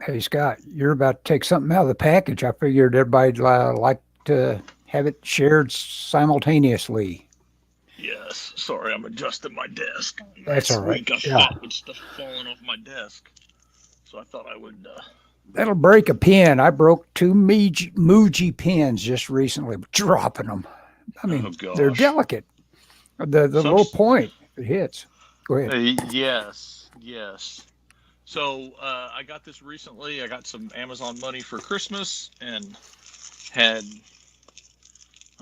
Hey, Scott, you're about to take something out of the package. I figured everybody'd like to have it shared simultaneously. Yes. Sorry, I'm adjusting my desk. That's all Last right. week I Yeah. fought with stuff falling off my desk, so I thought I would. That'll break a pen. I broke two Muji pens just recently, dropping them. I Oh mean, they're gosh. delicate. The Some. little point, if it hits. Go ahead. Yes. Yes. So I got this recently. I got some Amazon money for Christmas and had.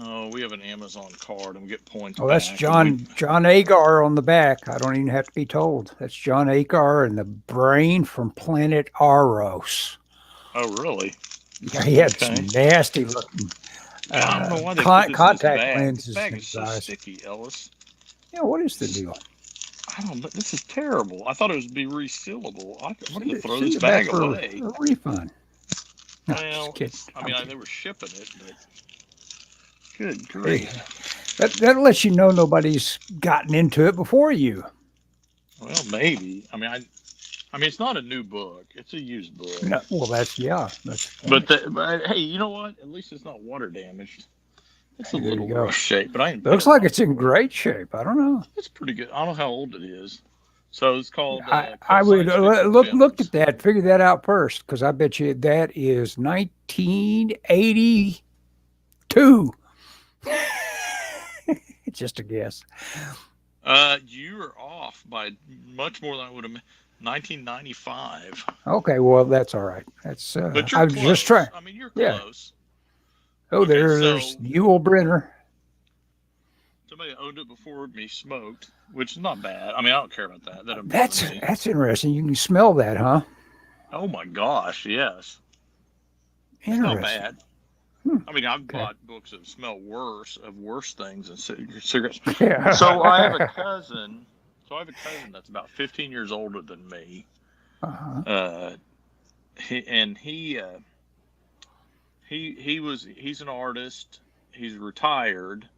Oh, we have an Amazon card and we get points Oh, that's back. And we. John Agar on the back. I don't even have to be told. That's John Agar and the brain from planet Aros. Oh, really? Yeah, he had Okay. some nasty looking God, I don't know why they put this in this contact bag. This lenses bag in is his so eyes. sticky, Ellis. Yeah, what is the This is. deal? I don't know. This is terrible. I thought it would be resealable. I'm going to throw Send this it back bag for away. a refund. No, just Well, kidding. it's. I I'm mean, kidding. they were shipping it, but good Hey, grief. that lets you know nobody's gotten into it before you. Well, maybe. I mean, it's not a new book. It's a used book. No, well, that's the point. But hey, you know what? At least it's not water damaged. It's a Hey, there you little go. rough shape, but I ain't Looks paying like much it's in for it. great shape. I don't know. It's pretty good. I don't know how old it is. So it's I called would Science Fiction look Gems. at that, figure that out first, because I bet you that is 1982. Just a guess. You are off by much more than I would have. 1995. Okay, well that's all right. That's But you're I was just trying. close. I mean, you're Yeah. close. Oh, Okay, there's so Yule Brenner. somebody owned it before me smoked, which is not bad. I mean, I don't care about that. That doesn't bother That's me. that's interesting. You can smell that, huh? Oh my gosh, yes. It's not Interesting. bad. Hmm. I mean, I've Okay. bought books that smell worse of worse things than cigarettes. So I have a Yeah. cousin. So I have a cousin that's about 15 years older than me. Uh-huh. Uh, he's an artist. He's retired,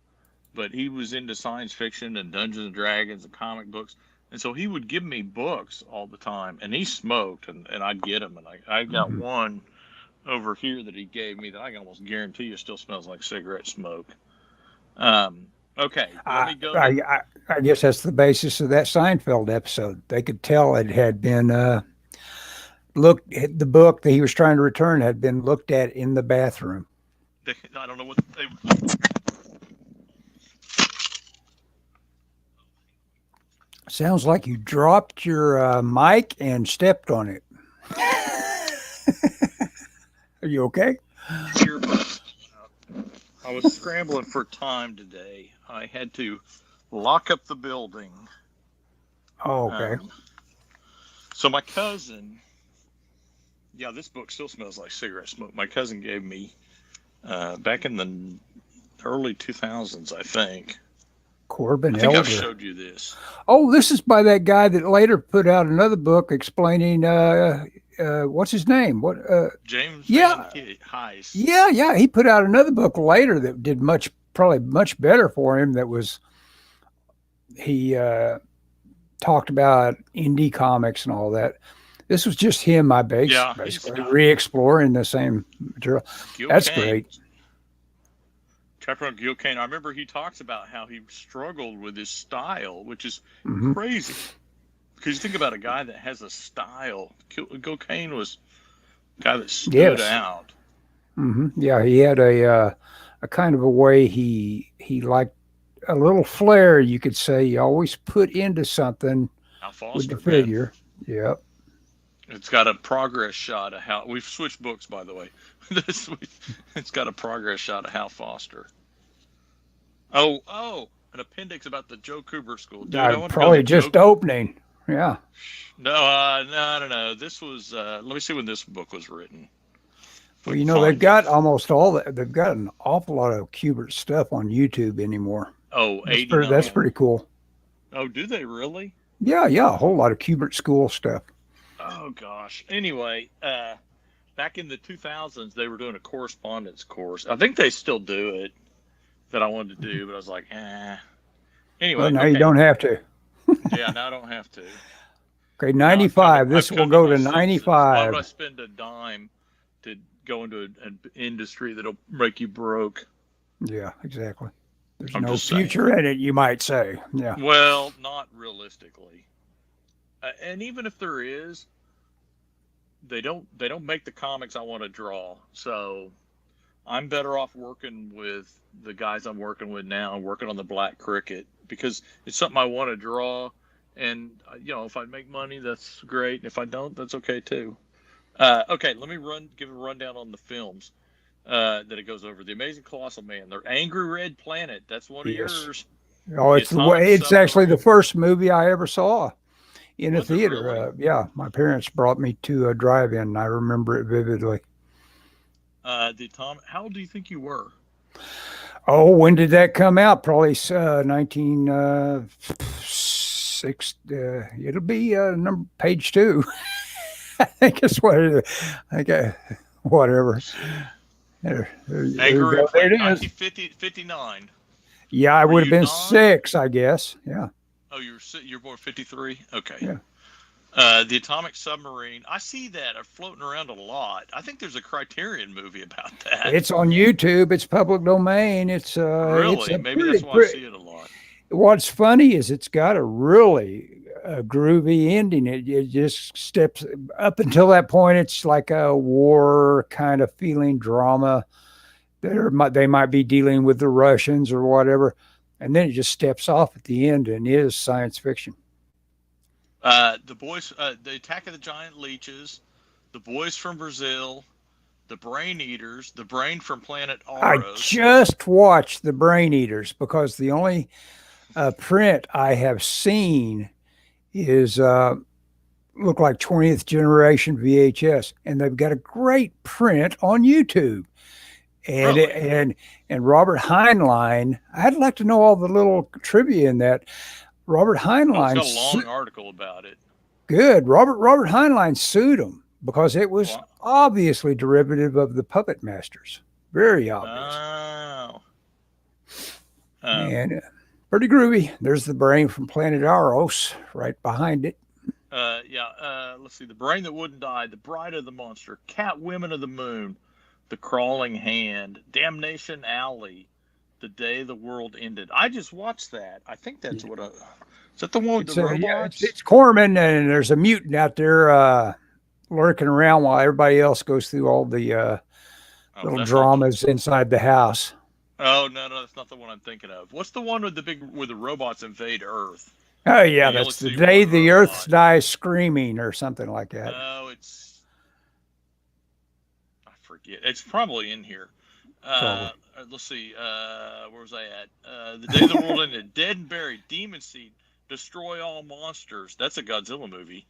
but he was into science fiction and Dungeons and Dragons and comic books. And so he would give me books all the time, and he smoked, and I'd get them. And I got Mhm. one over here that he gave me that I can almost guarantee you still smells like cigarette smoke. Okay, let I, me go to. I I I guess that's the basis of that Seinfeld episode. They could tell it had been looked. The book that he was trying to return had been looked at in the bathroom. I don't know what they. Sounds like you dropped your mic and stepped on it. Are you okay? I was scrambling for time today. I had to lock up the building. Oh, okay. Um, so my cousin, yeah, this book still smells like cigarette smoke. My cousin gave me back in the early 2000s, I think. Corbin I think I've Elder. showed you this. Oh, this is by that guy that later put out another book explaining what's his name? What James Van yeah, Heist. yeah. He put out another book later that did probably much better for him. That was he talked about indie comics and all that. This was just him, Yeah, he's basically got re-exploring the same material. Gil That's Kane. great. Chapter on Gil Kane. I remember he talks about how he struggled with his style, which is Hmm. crazy. Because you think about a guy that has a style. Gil Kane was a guy that stood Yes. out. Yeah, he had a kind of a way he liked a little flair, you could say. He always put into something Hal with the Foster, man. figure. Yep. It's got a progress shot of how we've switched books, by the way. It's got a progress shot of Hal Foster. Oh, an appendix about the Joe Kubert School, dude. I want to go to Probably the just Joe. opening. Yeah. No, no. This was. Let me see when this book was written. If I Well, can they've find got it. almost all that. They've got an awful lot of Kubert stuff on YouTube anymore. Oh, That's 89. pretty cool. Oh, do they really? Yeah, a whole lot of Kubert school stuff. Oh gosh. Anyway, back in the 2000s, they were doing a correspondence course. I think they still do it. That I wanted to do, but I was like, eh. Well, Anyway, now you okay. don't have to. Yeah, now I don't have to. Okay, Now 95. I've This will come go my to senses. Why would 95. I spend a dime to go into an industry that'll make you broke? Yeah, exactly. There's I'm no just saying. future in it, you might say. Yeah. Well, not realistically. And even if there is, they don't make the comics I want to draw. So I'm better off working with the guys I'm working with now, working on the Black Cricket, because it's something I want to draw. And if I make money, that's great. And if I don't, that's okay too. Okay, let me give a rundown on the films that it goes over. The Amazing Colossal Man, The Angry Red Planet, that's one of Yes. yours. Oh, The it's the Atomic way. It's actually the Submarine. first movie I ever saw in a Was it theater. really? Yeah, my parents brought me to a drive-in. And I remember it vividly. The Atomic. How old do you think you were? Oh, when did that come out? Probably 1906. It'll be number page 2. I think it's what it is. Okay, whatever. There you Angry go. Red There Planet, it is. 1959. Yeah, I Were would have you been non? 6, I guess. Yeah, Oh, you're born 53. Okay. yeah. The Atomic Submarine. I see that floating around a lot. I think there's a Criterion movie about that. It's on YouTube. It's public domain. It's Really? a Maybe that's pretty, why I see it a lot. What's funny is it's got a really groovy ending. It just steps up until that point. It's like a war kind of feeling drama. They might be dealing with the Russians or whatever, and then it just steps off at the end and is science fiction. The boys, the Attack of the Giant Leeches, the Boys from Brazil, the Brain Eaters, the Brain from Planet I Aros. just watched the Brain Eaters because the only print I have seen is look like 20th generation VHS, and they've got a great print on YouTube. And Really? and Robert Heinlein, I'd like to know all the little trivia in that. Robert Oh, it's got a Heinlein, long article about it. good. Robert Heinlein sued him because it was Wow. obviously derivative of the Puppet Masters. Very obvious. Oh. And pretty groovy. There's the brain from Planet Aros right behind it. Let's see. The Brain That Wouldn't Die, The Bride of the Monster, Cat Women of the Moon, The Crawling Hand, Damnation Alley, The Day the World Ended. I just watched that. I think that's what is that the one with the robots? It's Corman, and there's a mutant out there lurking around while everybody else goes through all the little dramas inside the house. Oh no, that's not the one I'm thinking of. What's the one with the robots invade Earth? Oh yeah, that's The Day the Earth Dies Screaming or something like that. Oh, I forget. It's probably in here. Let's see. Where was I at? The Day the World Ended. Dead and Buried. Demon Seed. Destroy All Monsters. That's a Godzilla movie.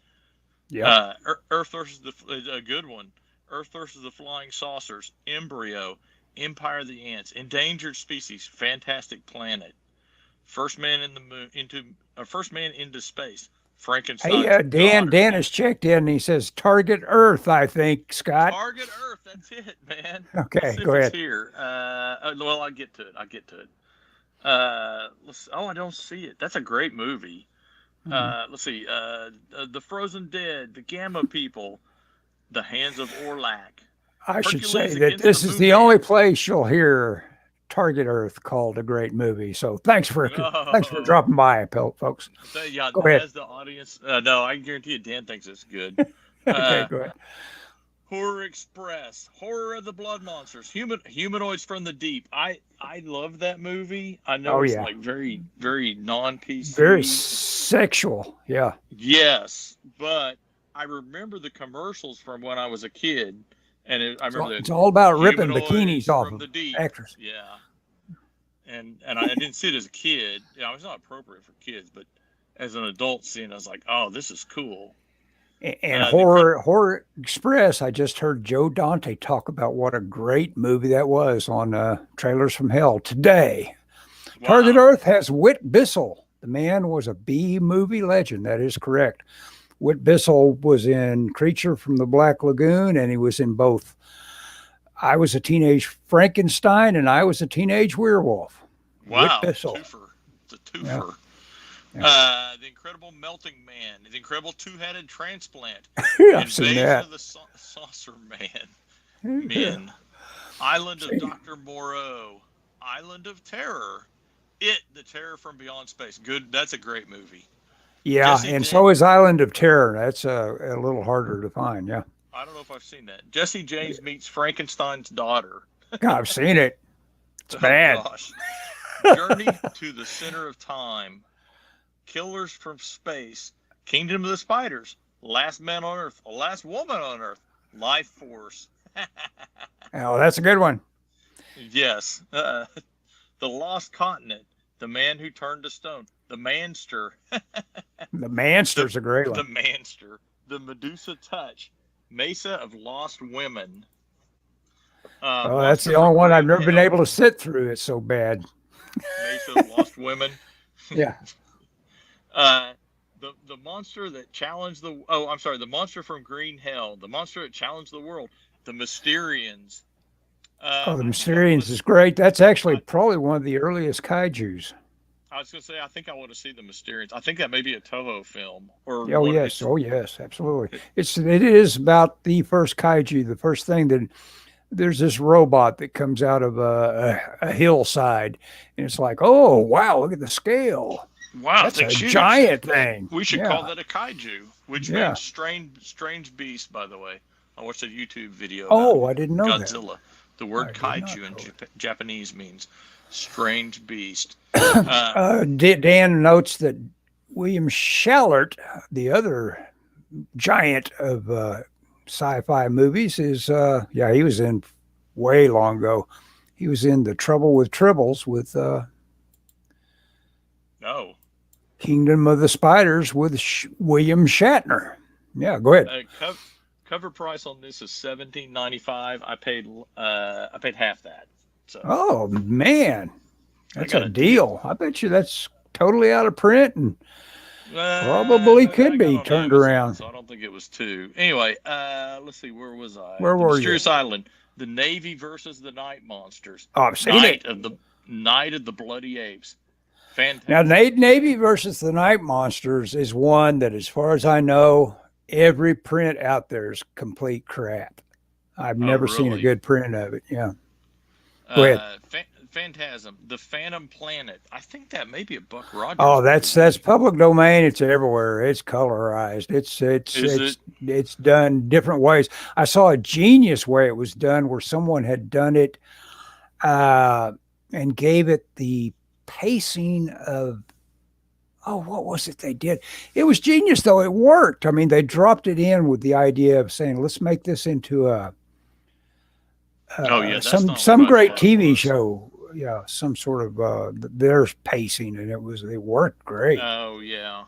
Yeah. Earth versus a good one. Earth versus the Flying Saucers. Embryo. Empire of the Ants. Endangered Species. Fantastic Planet. First Man into Space. Frankenstein. Hey, Dan has checked in and he says Target Earth, I think, Scott. Target Earth, that's it, man. Okay, go ahead. It's here. Well, I'll get to it. I don't see it. That's a great movie. Let's see. The Frozen Dead, The Gamma People, The Hands of Orlak. I should say that this is the only place you'll hear Target Earth called a great movie. So thanks for dropping by, folks. Yeah, go ahead. As the audience, no, I guarantee you, Dan thinks it's good. Okay, go ahead. Horror Express, Horror of the Blood Monsters, Humanoids from the Deep. I love that movie. I know it's like very, very non-PC. Very sexual, yeah. Yes, but I remember the commercials from when I was a kid. And I remember it's all about ripping bikinis off of actors. Yeah. And I didn't see it as a kid. It was not appropriate for kids, but as an adult seeing it, I was like, oh, this is cool. And Horror Express, I just heard Joe Dante talk about what a great movie that was on Trailers from Hell today. Wow. Target Earth has Whit Bissell. The man was a B-movie legend. That is correct. Whit Bissell was in Creature from the Black Lagoon, and he was in both I Was a Teenage Frankenstein and I Was a Teenage Werewolf. Wow, Whit Bissell. It's a twofer. The Incredible Melting Man, The Incredible Two-Headed Transplant, I've seen Invasion that. of the Saucer Yeah. Men, Island of Dr. Moreau, Island of Terror, The Terror from Beyond Space. Good, that's a great movie. Yeah, Jesse and James, so is Island of Terror. That's a little harder to find. Yeah, I don't know if I've seen that. Jesse James Meets Frankenstein's Daughter. I've seen it. It's Oh bad. gosh. Journey to the Center of Time, Killers from Space, Kingdom of the Spiders, Last Man on Earth, Last Woman on Earth, Life Force. Oh, that's a good one. Yes. The Lost Continent, The Man Who Turned to Stone, The Manster. The Manster's a great The one. Manster, The Medusa Touch, Mesa of Lost Women. Oh, that's Monster the only from one I've Green never been Hill, able to sit through. It's so bad. Mesa of Lost Women. Yeah. The monster that challenged the monster from Green Hell, the monster that challenged the world, the Mysterians. Oh, the I think I want Mysterians to. is great. That's actually probably one of the earliest kaijus. I was gonna say I think I want to see the Mysterians. I think that may be a Toho film or Oh what? yes, oh yes, absolutely. It is about the first kaiju. The first thing that there's this robot that comes out of a hillside, and it's like, oh wow, look at the scale. Wow, That's a that's huge. giant thing. We should call Yeah, that a kaiju, which yeah. means strange beast. By the way, I watched a YouTube video about Oh, I didn't know that. Godzilla. The I word did not kaiju in know that. Japanese means strange beast. Uh, Dan notes that William Shallert, the other giant of sci-fi movies, is yeah, he was in way long ago. He was in The Trouble with Tribbles with no. Kingdom of the Spiders with William Shatner. Yeah, go ahead. Cover price on this is $17.95. I paid half that. So Oh man, that's got a a deal. I bet you that's totally out of print and I probably could got be on turned Amazon, around. so I don't think it was two. Anyway, let's see, where was I? Where The were you? Mysterious Island, the Navy versus the Night Monsters, Oh, I've seen it. Night of the Bloody Apes. Now, Fantastic. Navy versus the Night Monsters is one that, as far as I know, every print out there is complete crap. I've Oh, never seen a really? good print of it. Yeah. Go ahead. Phantasm, the Phantom Planet. I think that may be a Buck Rogers Oh, movie. that's public domain. It's everywhere. It's colorized. Is it? It's done different ways. I saw a genius way it was done, where someone had done it and gave it the pacing of, oh, what was it they did? It was genius, though. It worked. I mean, they dropped it in with the idea of saying, let's make this into a Oh yeah, that's not what some I great thought it TV was. show. Yeah, some sort of their pacing, and it worked great. Oh yeah.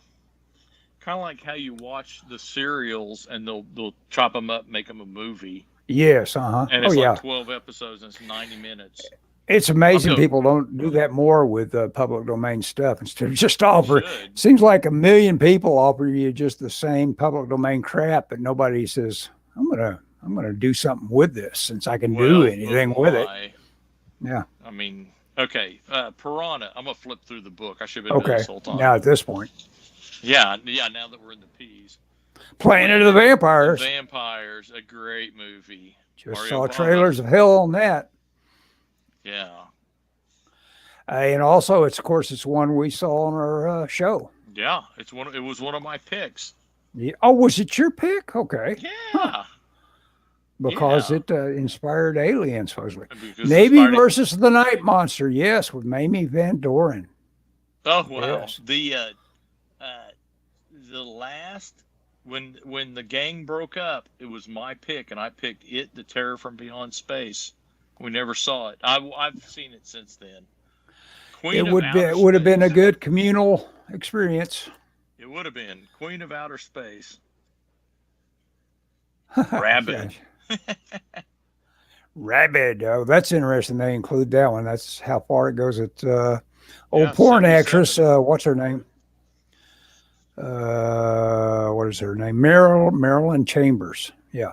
Kind of like how you watch the serials and they'll chop them up, make them a movie, Yes, uh-huh. and Oh it's like yeah. 12 episodes and it's 90 minutes. It's I'm amazing going. people don't do that more with public domain stuff instead of just They offer. It should. seems like a million people offer you just the same public domain crap, but nobody says, I'm gonna do something with this since I can do Well, oh anything with it. my. Yeah. I mean, okay. Piranha. I'm gonna flip through the book. I should have been doing Okay. this whole time. Now at this point, Yeah, yeah. Now that we're in the P's, Planet of the Planet of Vampires. Vampires, a great movie. Just Mario saw Bava. trailers of hell on that. Yeah, And also, it's of course it's one we saw on our show. yeah. It was one of my picks. Yeah. Oh, was it your pick? Okay, Yeah, because yeah. it inspired Aliens, supposedly. Because Navy inspired. versus the Night Monster, yes, with Mamie Van Doren. Oh wow. Yes. The last when the gang broke up, it was my pick, and I picked it, The Terror from Beyond Space. We never saw it. I've seen it since then. Queen of Outer It would have been a Space. good communal experience. It would have been Queen of Outer Space. Yeah. Rabid. Rabid. Oh, that's interesting. They include that one. That's how far it goes. At old Yeah, porn 77. actress. What's her name? What is her name? Marilyn Chambers. Yeah,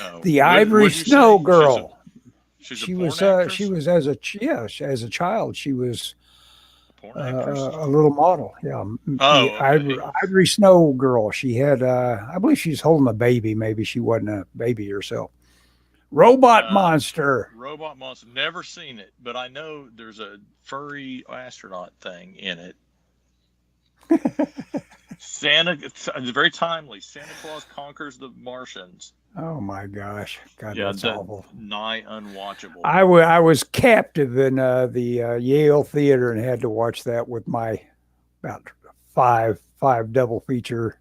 Oh, the Ivory what'd you Snow say? Girl. She's a She porn was actress? as a child. She was Porn actress? A little model. Yeah, Oh, the okay. Ivory Snow girl. She had, I believe, she's holding a baby. Maybe she wasn't a baby herself. Robot Uh, monster. Robot Monster. Never seen it, but I know there's a furry astronaut thing in it. It's very timely. Santa Claus conquers the Martians. Oh my gosh, God, Yeah, that's that awful. nigh unwatchable. I was captive in the Yale Theater and had to watch that with my about five double feature.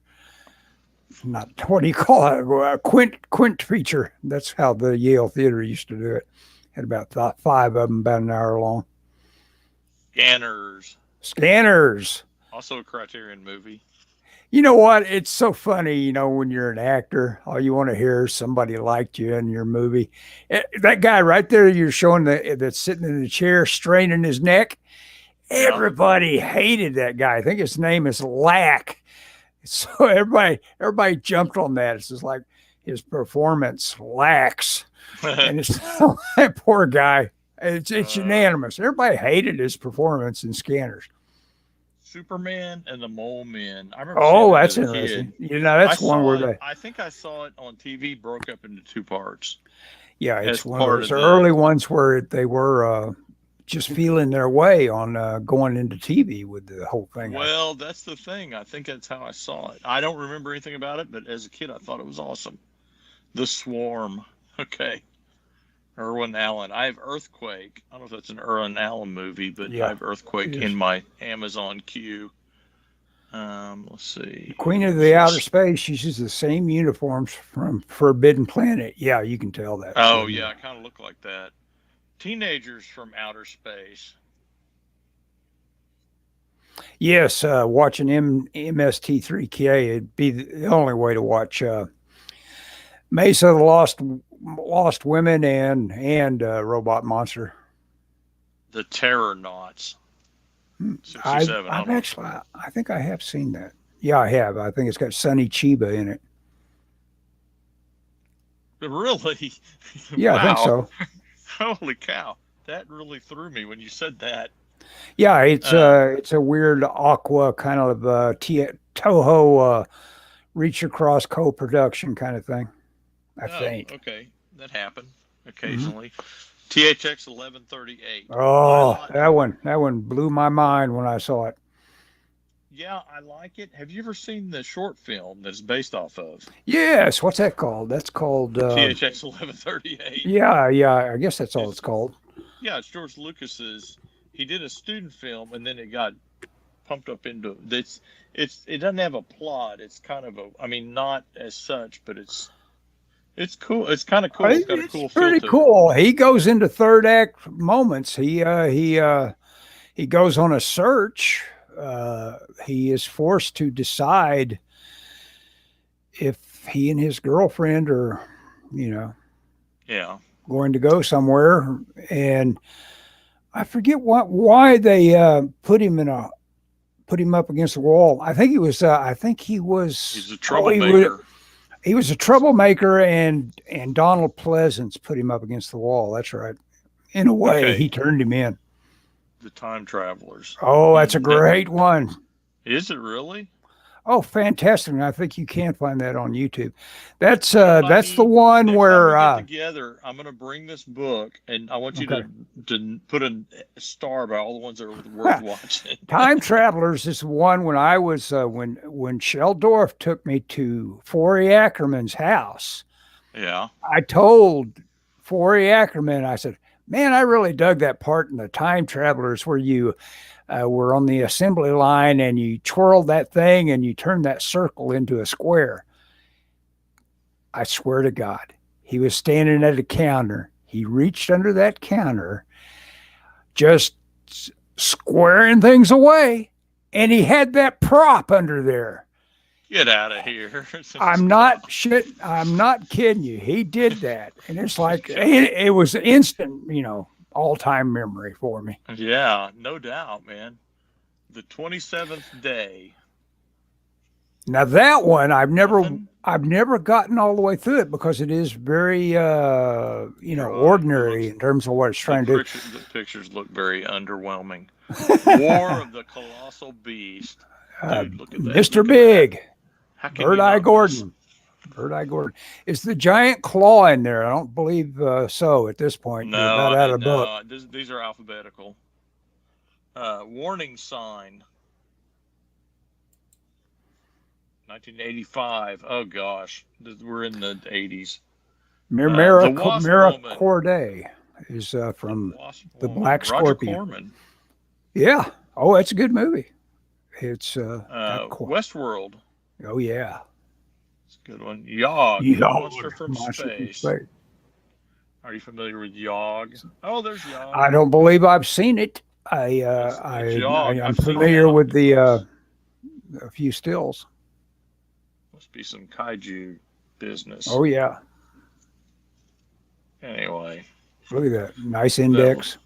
Not what do you call it? Quint feature. That's how the Yale Theater used to do it. Had about five of them, about an hour long. Scanners. Scanners. Also a Criterion movie. You know what? It's so funny, when you're an actor, all you want to hear is somebody liked you in your movie. That guy right there you're showing that's sitting in the chair straining his neck. Yeah. Everybody hated that guy. I think his name is Lack. So everybody jumped on that. It's just like his performance lacks. And it's that poor guy. It's unanimous. Everybody hated his performance in Scanners. Superman and the Mole Men. I remember Oh, seeing that that's as a interesting. kid. That's one where they. I think I saw it on TV, broke up into two parts. Yeah, it's As one of part those of early ones where they were just feeling their way on going into TV with the whole thing. Well, that's the thing. I think that's how I saw it. I don't remember anything about it, but as a kid, I thought it was awesome. The Swarm. Okay. Irwin Allen. I have Earthquake. I don't know if that's an Irwin Allen movie, but Yeah, I have Earthquake in my Amazon queue. Let's see. Queen of the Outer Space uses the same uniforms from Forbidden Planet. Yeah, you can tell that. Oh, yeah, it kind of looked like that. Teenagers from Outer Space. Yes, watching MST3K, it'd be the only way to watch Mesa the Lost Women and Robot Monster. The Terror Knots. 67. I think I have seen that. Yeah, I have. I think it's got Sonny Chiba in it. Really? Yeah, wow. I think so. Holy cow. That really threw me when you said that. Yeah, it's a weird Aqua kind of Toho reach across co-production kind of thing. I think. Okay. That happened occasionally. THX 1138. Oh, that one blew my mind when I saw it. Yeah, I like it. Have you ever seen the short film that it's based off of? Yes. What's that called? That's called THX 1138. Yeah. I guess that's all it's called. Yeah, it's George Lucas's. He did a student film, and then it got pumped up into this. It doesn't have a plot. It's kind of not as such, but it's cool. It's kind of cool. It's got a cool feel pretty to cool. He goes into third act moments. He goes on a search. He is forced to decide if he and his girlfriend are, going to go somewhere. And I forget why they put him up against the wall. I think he was. He's a troublemaker. He was a troublemaker, and Donald Pleasance put him up against the wall. That's right. In a way, he turned him in. The Time Travelers. Oh, that's a great one. Is it really? Oh, fantastic! I think you can find that on YouTube. That's the one where we get together. I'm going to bring this book, and I want you to put a star by all the ones that are worth watching. Time Travelers is the one when I was when Shel Dorf took me to Forey Ackerman's house. Yeah, I told Forey Ackerman, I said, "Man, I really dug that part in the Time Travelers where you." Were on the assembly line and you twirled that thing and you turned that circle into a square. I swear to God, he was standing at a counter. He reached under that counter, just squaring things away, and he had that prop under there. Get out of here. I'm not kidding you. He did that. And it's like, it was instant, all-time memory for me. Yeah, no doubt, man. The 27th day. Now that one Nothing? I've never gotten all the way through it because it is very You're right. It ordinary looks in terms of what it's trying to do. the pictures look very underwhelming. War of the Colossal Beast. Dude, look at that. Mr. Look at that. Big, How can Bird you Eye not miss? Gordon. Bird Eye Gordon. Is the giant claw in there? I don't believe so at this point. You're about out of the book. No. These are alphabetical. Warning sign. 1985. Oh gosh, we're in the 80s. The Wasp Woman. Corday is from the Black Roger Scorpion. Corman. Yeah. Oh, it's a good movie. It's Westworld. Oh yeah. It's a good one. Yog. Monster from Space. Are you familiar with Yog? Oh, there's Yog. I don't believe I've seen it. I'm familiar with a few stills. Must be some kaiju business. Oh yeah. Anyway, look at that nice index.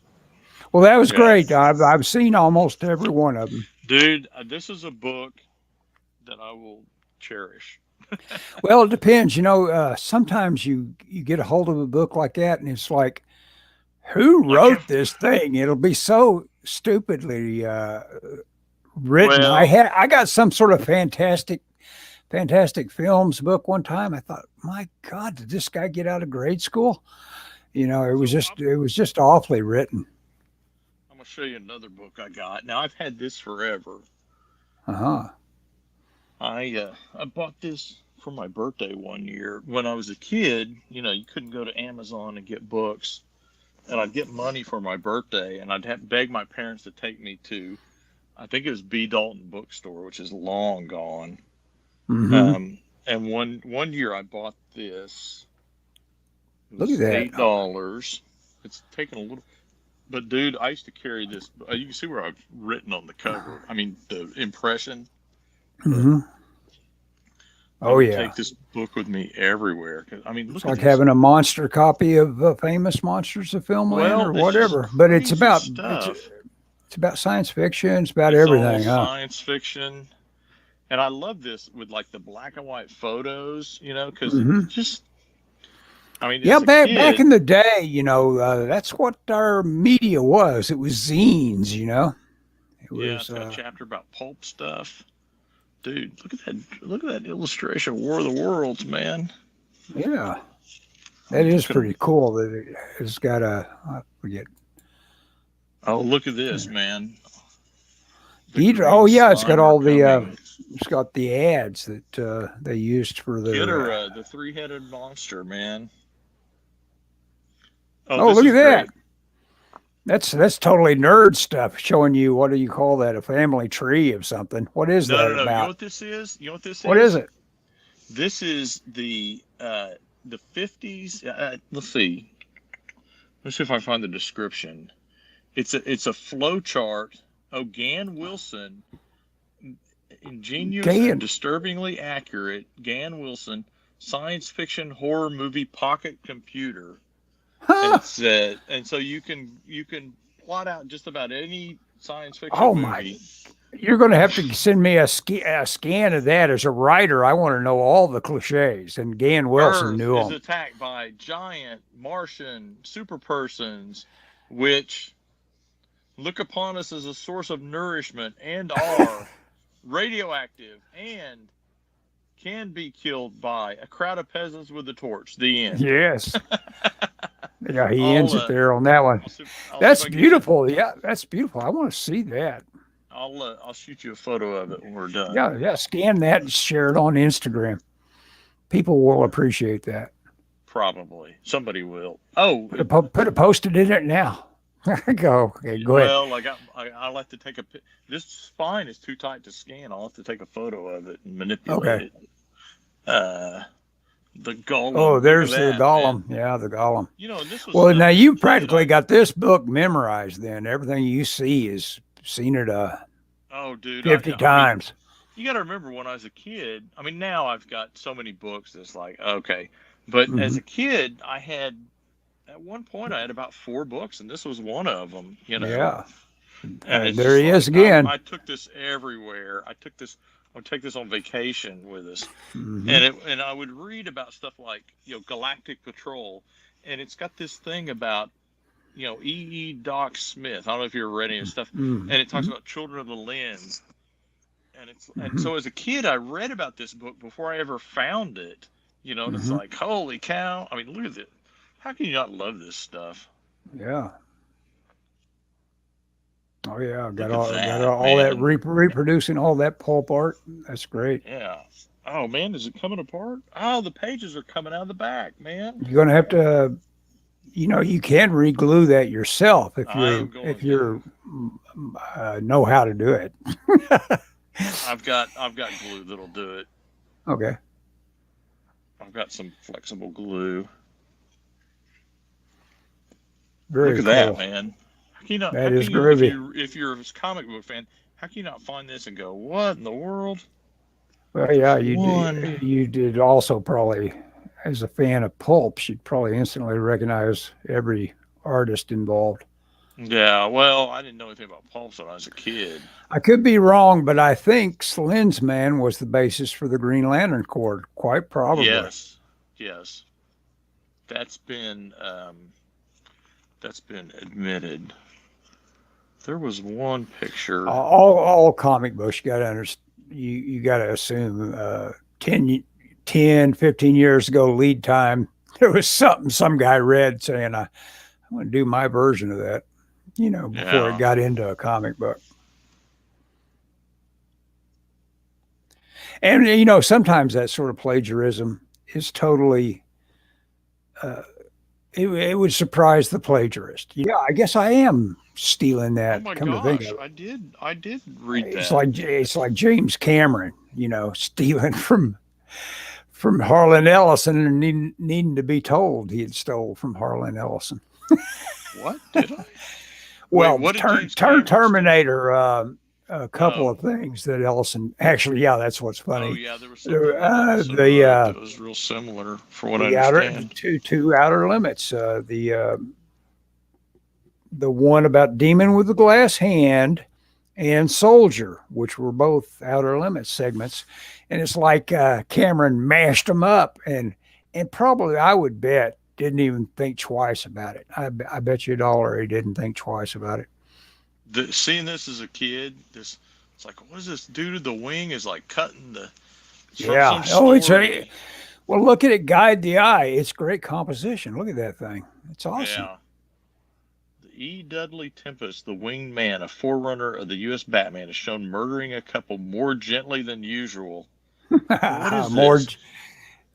Well, that was great. I've seen almost every one of them. Dude, this is a book that I will cherish. Well, it depends. Sometimes you get a hold of a book like that, and it's like, who wrote this thing? It'll be so stupidly written. Well, I got some sort of fantastic films book one time. I thought, my God, did this guy get out of grade school? It was just awfully written. I'm gonna show you another book I got. Now I've had this forever. Uh-huh. I bought this for my birthday one year. When I was a kid, you couldn't go to Amazon and get books. And I'd get money for my birthday, and I'd have to beg my parents to take me to, I think it was B. Dalton Bookstore, which is long gone. Mm-hmm. And one year I bought this. Look at that. $8. It's taken a little, but dude, I used to carry this. You can see where I've written on the cover. I mean, the impression. Mm-hmm. Oh yeah. Take this book with me everywhere. I mean, it's like having a monster copy of Famous Monsters of Filmland or whatever. But it's about it's about science fiction. It's about everything. Science fiction. And I love this with like the black and white photos, because just, I mean, back in the day, that's what our media was. It was zines, It's got a chapter about pulp stuff. Dude, look at that illustration, War of the Worlds, man. Yeah. That is pretty cool that it's got I forget. Oh, look at this, man. It's got all the it's got the ads that they used for the the three-headed monster, man. Oh, look at that. That's totally nerd stuff, showing you, what do you call that? A family tree of something. What is that about? You know what this is? What is it? This is the 50s. Let's see. Let's see if I find the description. It's a flow chart. Oh, Gan Wilson, ingenious and disturbingly accurate. Gan Wilson, science fiction horror movie pocket computer. Huh. And so you can plot out just about any science fiction movie. You're going to have to send me a scan of that. As a writer, I want to know all the cliches, and Gan Wilson knew them. Earth is attacked by giant Martian superpersons, which look upon us as a source of nourishment and are radioactive and can be killed by a crowd of peasants with a torch. The end. Yes. Yeah, he ends it there on that one. That's beautiful. Yeah, that's beautiful. I want to see that. I'll shoot you a photo of it when we're done. Yeah. Scan that and share it on Instagram. People will appreciate that. Probably somebody will. Oh, put a post-it in it now. Go ahead. Well, I'll have to take a. This spine is too tight to scan. I'll have to take a photo of it and manipulate it. The golem. Oh, there's the golem. Man. Yeah, the golem. This was now you practically got this book memorized. Then everything you see is seen it 50 times. You got to remember when I was a kid. I mean, now I've got so many books that's like okay, but as a kid, at one point I had about 4 books, and this was one of them. Yeah. And there he is again. I took this everywhere. I took this I'll take this on vacation with us, Mm-hmm. and I would read about stuff like Galactic Patrol, and it's got this thing about E. Doc Smith. I don't know if you ever read any of his stuff, Mm-hmm. and it talks about Children of the Lens, and Mm-hmm. so as a kid I read about this book before I ever found it, and it's Mm-hmm. like, holy cow! I mean, look at it. How can you not love this stuff? Yeah. Oh yeah, Look at got that, all that man. reproducing all that pulp art. That's great. Yeah. Oh man, is it coming apart? Oh, the pages are coming out of the back, man. You're gonna have to, you can re-glue that yourself I am if going to. you're know how to do it. I've got glue that'll do it. Okay. I've got some flexible glue. Look Very at cool. that, man. How can you not? That How is can you, groovy. if you're a comic book fan, how can you not find this and go, what in the world? Well, yeah, One. you did also probably, as a fan of pulps, you'd probably instantly recognize every artist involved. Yeah. Well, I didn't know anything about pulps when I was a kid. I could be wrong, but I think Slinsman was the basis for the Green Lantern Corps, quite probably. Yes. Yes. That's been admitted. There was one picture. All comic books, you got to understand. You got to assume 15 years ago lead time. There was something some guy read saying, "I want to do my version of that," before it Yeah. got into a comic book. And sometimes that sort of plagiarism is totally. Uh, it would surprise the plagiarist. Yeah, I guess I am stealing Oh that. my Come to think gosh, of it, I did read it's that. like James Cameron, stealing from Harlan Ellison and needing to be told he had stole from Harlan Ellison. What did I? Wait, Well, what did James Cameron steal? Terminator, a couple Oh, of things that Ellison actually, yeah, that's what's oh funny. yeah, there was something that Ellison The wrote that was real similar, for what I understand. two outer limits. The one about Demon with the Glass Hand and Soldier, which were both Outer Limits segments, and it's like Cameron mashed them up, and probably I would bet didn't even think twice about it. I bet you $1 he didn't think twice about it. Seeing this as a kid, it's like, what is this dude with the wing is like cutting the. It's from Yeah. some Oh, it's story. well. Look at it, guide the eye. It's great composition. Look at that thing. It's awesome. Yeah. E. Dudley Tempest, the winged man, a forerunner of the U.S. Batman, is shown murdering a couple more gently than usual. What is More. this?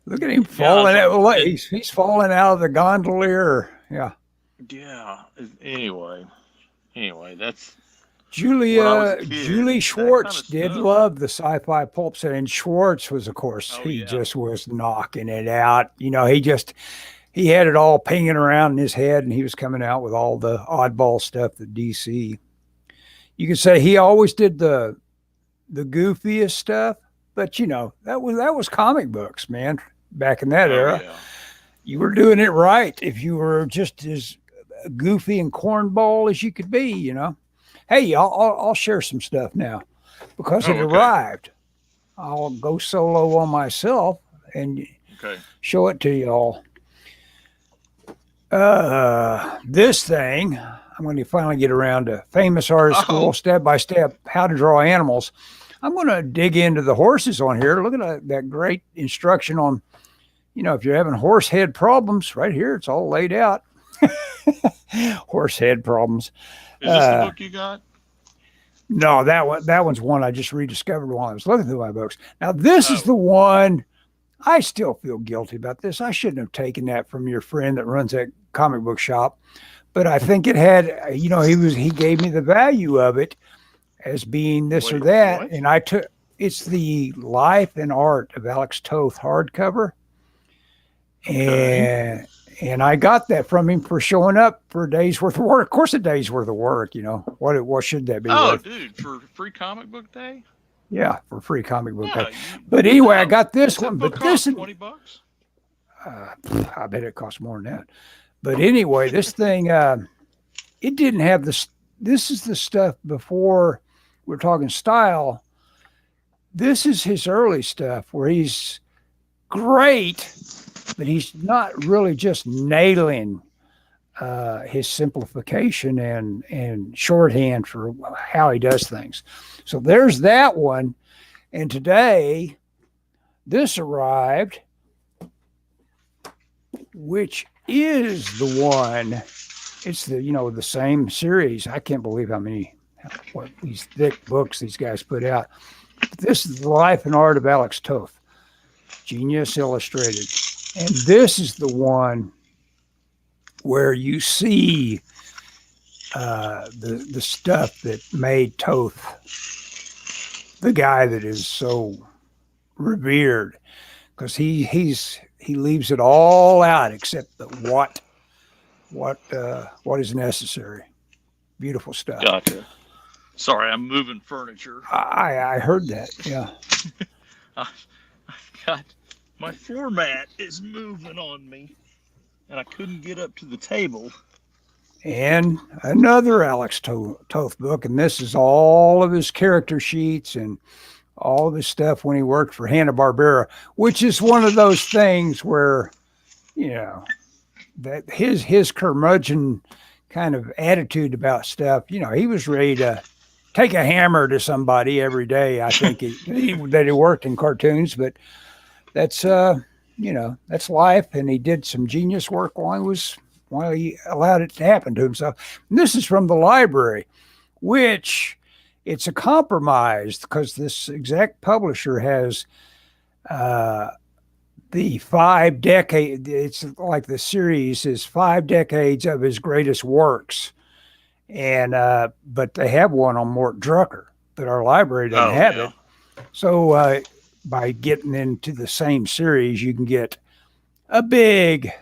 Look at him Yeah, I was falling out. like, He's falling out of the gondolier. Yeah. yeah. Anyway, that's when I was a Julie kid. That kind Schwartz of did stuff. love the sci-fi pulp set, and Schwartz was, of course, Oh he yeah. just was knocking it out. He had it all pinging around in his head, and he was coming out with all the oddball stuff that DC. You could say he always did the goofiest stuff, but that was comic books, man. Back in that Oh era, yeah. you were doing it right if you were just as goofy and cornball as you could be. Hey, I'll share some stuff now because it Oh okay. arrived. I'll go solo on myself and Okay. show it to you all. This thing, I'm going to finally get around to Famous Artist School, Oh. step by step, how to draw animals. I'm going to dig into the horses on here. Look at that great instruction on, if you're having horse head problems, right here, it's all laid out. Horse head problems. Is this the book you got? No, that one's one I just rediscovered while I was looking through my books. Now this is Oh. the one I still feel guilty about this. I shouldn't have taken that from your friend that runs that comic book shop, but I think it had, he gave me the value of it as being this or Wait, that, what? and it's the Life and Art of Alex Toth hardcover, Okay. and I got that from him for showing up for a day's worth of work. Of course, a day's worth of work. What should that be Oh, worth? dude, for free comic book day? Yeah, for free comic book day. Yeah. But anyway, I Oh, got this what's that one. book But cost? this, $20? I bet it costs more than that. But anyway, this thing, it didn't have this. This is the stuff before we're talking style. this is his early stuff where he's great, but he's not really just nailing his simplification and shorthand for how he does things. So there's that one. And today, this arrived, which is the one. It's the same series. I can't believe what these thick books these guys put out. But this is The Life and Art of Alex Toth, Genius Illustrated. And this is the one where you see the stuff that made Toth the guy that is so revered, because he leaves it all out except the what is necessary. Beautiful stuff. Gotcha. Sorry, I'm moving furniture. I heard that. Yeah. I've got my floor mat is moving on me, and I couldn't get up to the table. And another Alex Toth book, and this is all of his character sheets and all of his stuff when he worked for Hanna-Barbera, which is one of those things where, that his curmudgeon kind of attitude about stuff, he was ready to take a hammer to somebody every day. I think that he worked in cartoons, but that's that's life. And he did some genius work while he allowed it to happen to himself. And this is from the library, which it's a compromise because this exact publisher has the 5 decades. It's like the series is 5 decades of his greatest works. And but they have one on Mort Drucker, but our library doesn't have it. So by getting into the same series, you can get a big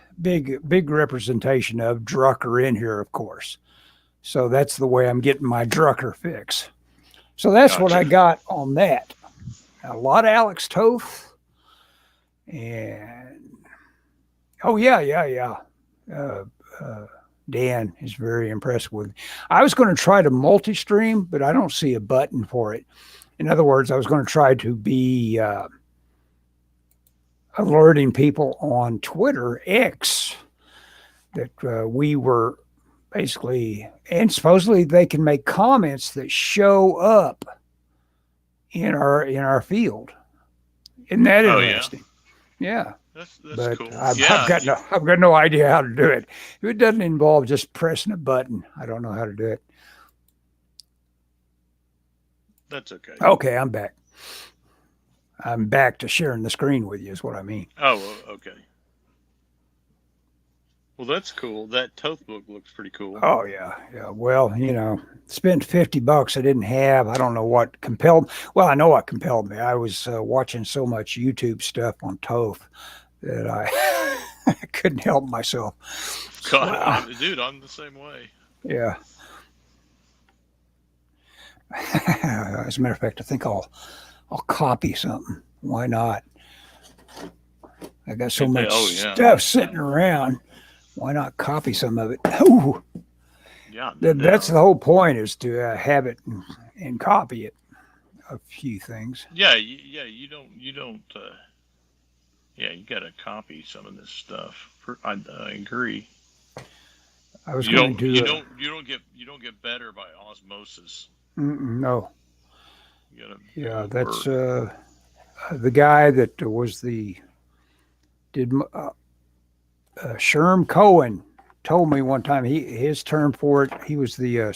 representation of Drucker in here, of course. So that's the way I'm getting my Drucker fix. So that's what I got on that. A lot of Alex Toth. And Dan is very impressed with. I was going to try to multi-stream, but I don't see a button for it. In other words, I was going to try to be alerting people on Twitter X that we were basically, and supposedly they can make comments that show up in our field. Isn't that interesting? Yeah. That's but cool. I've got no idea how to do it. If it doesn't involve just pressing a button, I don't know how to do it. That's okay. Okay, I'm back. I'm back to sharing the screen with you is what I mean. Oh, okay. Well, that's cool. That Toth book looks pretty cool. Oh, yeah. Well, spent $50 I didn't have. I don't know what compelled. Well, I know what compelled me. I was watching so much YouTube stuff on Toth that I couldn't help myself. God, dude, I'm the same way. Yeah. As a matter of fact, I think I'll copy something. Why not? I got so much stuff sitting around. Why not copy some of it? Ooh. Yeah, that's the whole point, is to have it and copy it. A few things. Yeah, you don't. You got to copy some of this stuff. I agree. I was going to. You don't get better by osmosis. No. You that's the guy that was Sherm Cohen told me one time his term for it. He was the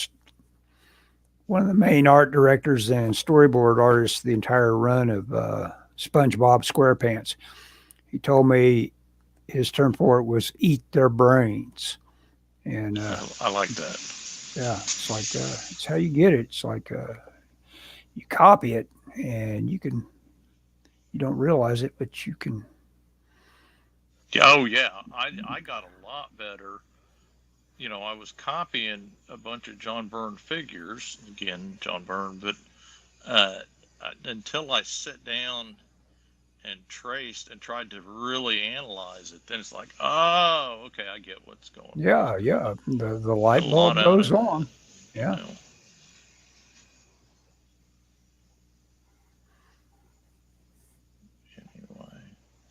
one of the main art directors and storyboard artists the entire run of SpongeBob SquarePants. He told me his term for it was "eat their brains," and I like that. Yeah, it's like it's how you get it. It's like you copy it, and you don't realize it, but you can. Oh yeah, I got a lot better. I was copying a bunch of John Byrne figures, again, John Byrne, but until I sat down and traced and tried to really analyze it, then it's like, oh, okay, I get what's going on. Yeah. The light bulb goes on. Yeah.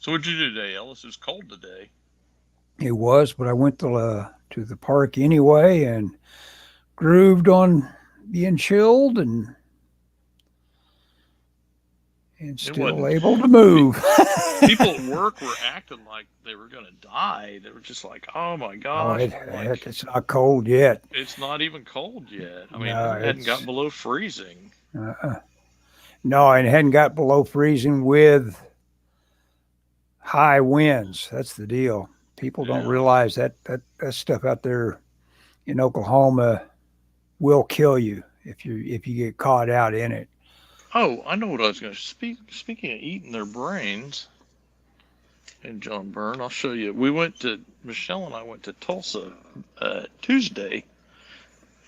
So what'd you do today, Ellis? It was cold today. It was, but I went to the park anyway and grooved on being chilled and It still wasn't. able to move. People at work were acting like they were going to die. They were just like, "Oh my Oh, gosh!" I'm like, it's not cold yet. "It's not even cold yet." I mean, No, it hadn't got below freezing. uh, no, and it hadn't got below freezing with high winds. That's the deal. People don't Yeah. realize that stuff out there in Oklahoma will kill you if you get caught out in it. Oh, I know what I was going to Speaking of eating their brains, and John Byrne, I'll show you. Michelle and I went to Tulsa Tuesday,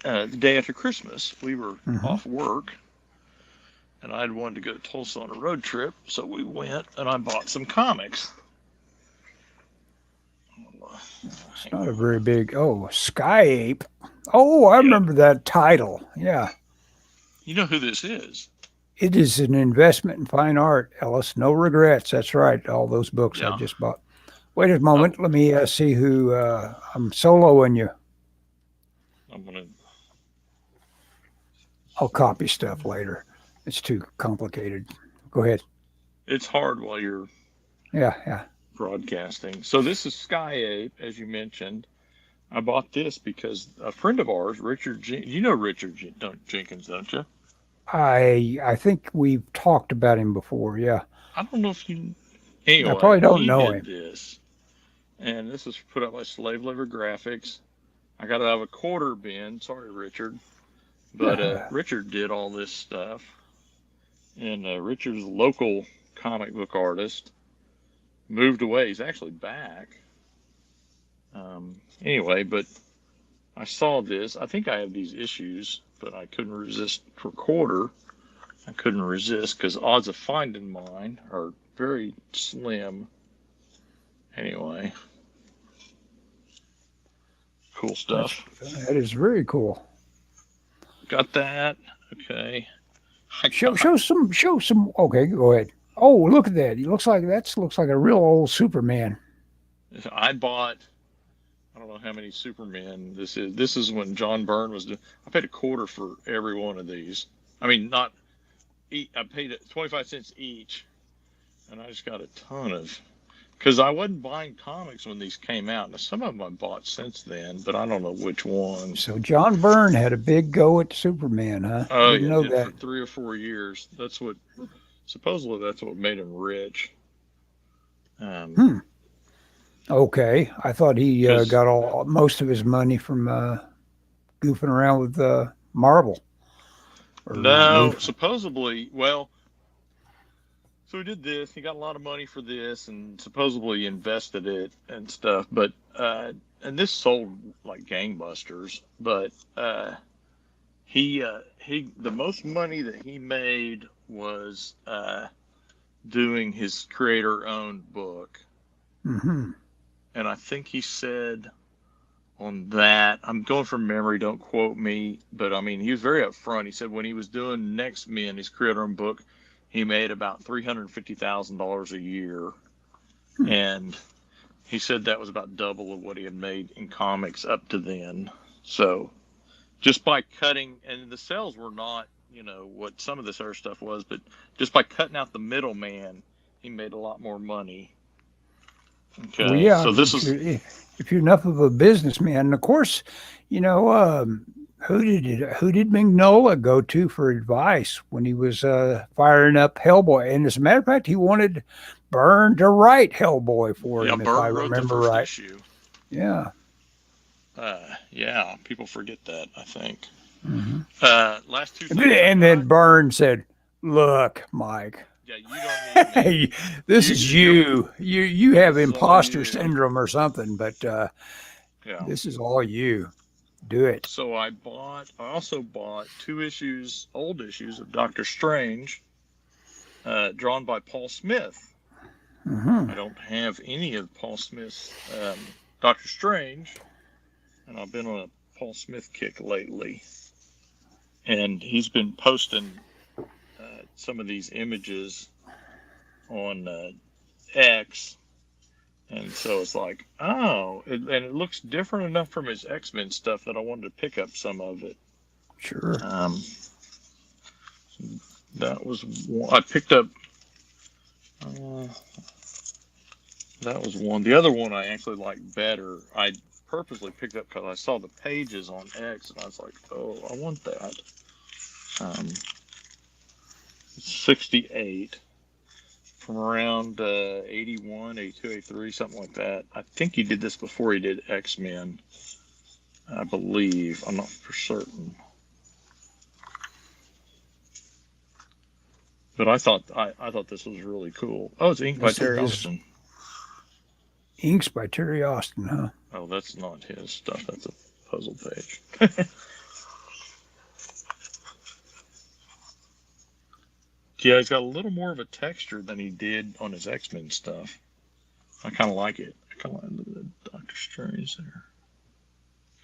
the day after Christmas. We were Mm-hmm. off work, and I had wanted to go to Tulsa on a road trip, so we went, and I bought some comics. It's not a very big. Oh, Sky Ape. Oh, I Yeah. remember that title. Yeah. You know who this is? It is an investment in fine art, Ellis. No regrets. That's right. All those books I Yeah. just bought. Wait a moment. Let me see who I'm soloing you. I'm going to. I'll copy stuff later. It's too complicated. Go ahead. It's hard while you're Yeah. broadcasting. So this is Sky Ape, as you mentioned. I bought this because a friend of ours, you know Richard Jenkins, don't you? I think we've talked about him before. Yeah. I don't know if you. I probably Anyway, don't he know did him. this, and this was put up by Slave Liver Graphics. I got it out of a quarter bin. Sorry, Richard, but Richard did all this stuff, and Richard's a local comic book artist. Moved away. He's actually back. Anyway, but I saw this. I think I have these issues, but I couldn't resist for quarter. I couldn't resist because odds of finding mine are very slim. Anyway, cool stuff. That is very cool. Got that. Okay. Show some. Okay, go ahead. Oh, look at that. He looks like looks like a real old Superman. I bought. I don't know how many Supermen this is. This is when John Byrne was doing. I paid a quarter for every one of these. I mean, not. I paid 25 cents each, and I just got a ton of. Because I wasn't buying comics when these came out. Now, some of them I bought since then, but I don't know which ones. So John Byrne had a big go at Superman, huh? Oh, Didn't yeah, know did that. for 3 or 4 years. Supposedly that's what made him rich. Okay, I thought he 'Cause got most of his money from goofing around with Marvel. Or not no, goofing. supposedly, well, so he did this. He got a lot of money for this, and supposedly invested it and stuff. But and this sold like gangbusters. But he the most money that he made was doing his creator-owned book, Mm-hmm. and I think he said on that, I'm going from memory, don't quote me, but I mean he was very upfront. He said when he was doing Next Men, his creator-owned book, he made about $350,000 a year, and he said that was about double of what he had made in comics up to then. So just by cutting, and the sales were not, what some of this other stuff was, but just by cutting out the middleman, he made a lot more money. Okay, Well, yeah, so this is if you're enough of a businessman, and of course, who did Mignola go to for advice when he was firing up Hellboy? And as a matter of fact, he wanted Byrne to write Hellboy for him, if I Byrne wrote the remember first right. issue. Yeah. Yeah, people forget that, I think. Mm-hmm. Last two And things. then Byrne said, "Look, Mike, Yeah, you don't need me. this is you. You have This is all imposter you." syndrome or something, but Yeah. this is all you. Do it." So I also bought 2 old issues of Doctor Strange, drawn by Paul Smith. Mm-hmm. I don't have any of Paul Smith's Doctor Strange, and I've been on a Paul Smith kick lately. And he's been posting some of these images on X, and so it's like, oh, and it looks different enough from his X-Men stuff that I wanted to pick up some of it. Sure. That was one I picked up. That was one. The other one I actually liked better. I purposely picked up because I saw the pages on X, and I was like, oh, I want that. 68 from around 81, 82, 83, something like that. I think he did this before he did X-Men. I believe. I'm not for certain. But I thought this was really cool. Oh, it's inked by Terry Austin. Inks by Terry Austin, huh? Oh, that's not his stuff. That's a puzzle page. Yeah, he's got a little more of a texture than he did on his X-Men stuff. I kind of like it. I kind of like the Doctor Strange there.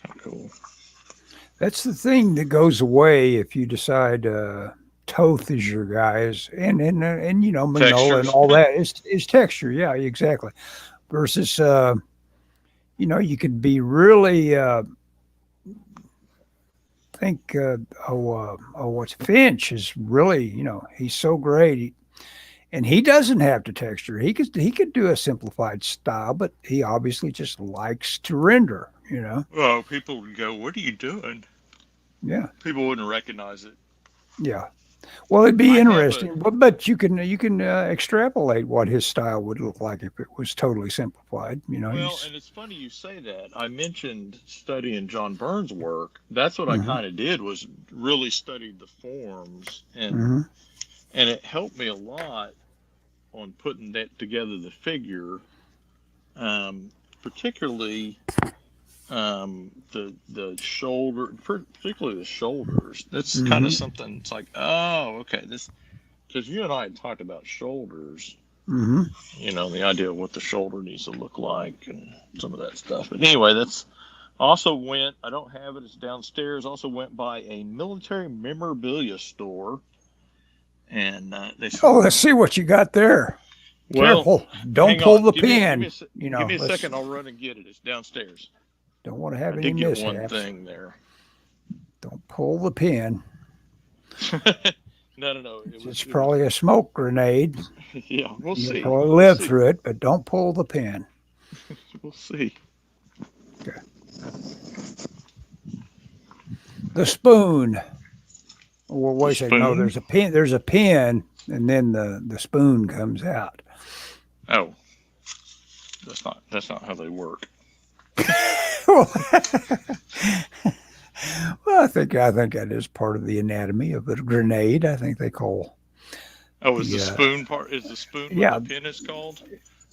Kind of cool. That's the thing that goes away if you decide Toth is your guys, and you know, Mignola and all that is texture. Yeah, exactly. Versus, you know, you could be really think, what's Finch is really, you know, he's so great, and he doesn't have to texture. He could do a simplified style, but he obviously just likes to render. You know. Well, people would go, "What are you doing?" Yeah. People wouldn't recognize it. Yeah. Well, it'd be interesting, but you can extrapolate what his style would look like if it was totally simplified. You know. Well, and it's funny you say that. I mentioned studying John Byrne's work. That's what I kind of did, was really studied the forms, and it helped me a lot on putting that together, the figure, particularly the shoulder, particularly the shoulders. That's kind of something. It's like, oh, okay, this, because you and I had talked about shoulders. You know, the idea of what the shoulder needs to look like and some of that stuff. But anyway, that's also went. I don't have it. It's downstairs. Also went by a military memorabilia store, and they. Oh, let's see what you got there. Well, careful! Don't pull the pin. You know, give me a second. I'll run and get it. It's downstairs. Don't want to have any mishaps. I did get one thing there. Don't pull the pin. No. It's probably a smoke grenade. Yeah, we'll see. You'll probably live through it, but don't pull the pin. We'll see. Okay. The spoon. Well, wait a second. No, there's a pin. There's a pin, and then the spoon comes out. Oh, that's not how they work. Well, I think that is part of the anatomy of a grenade. I think they call. Oh, is the spoon part? Is the spoon what the pin is called?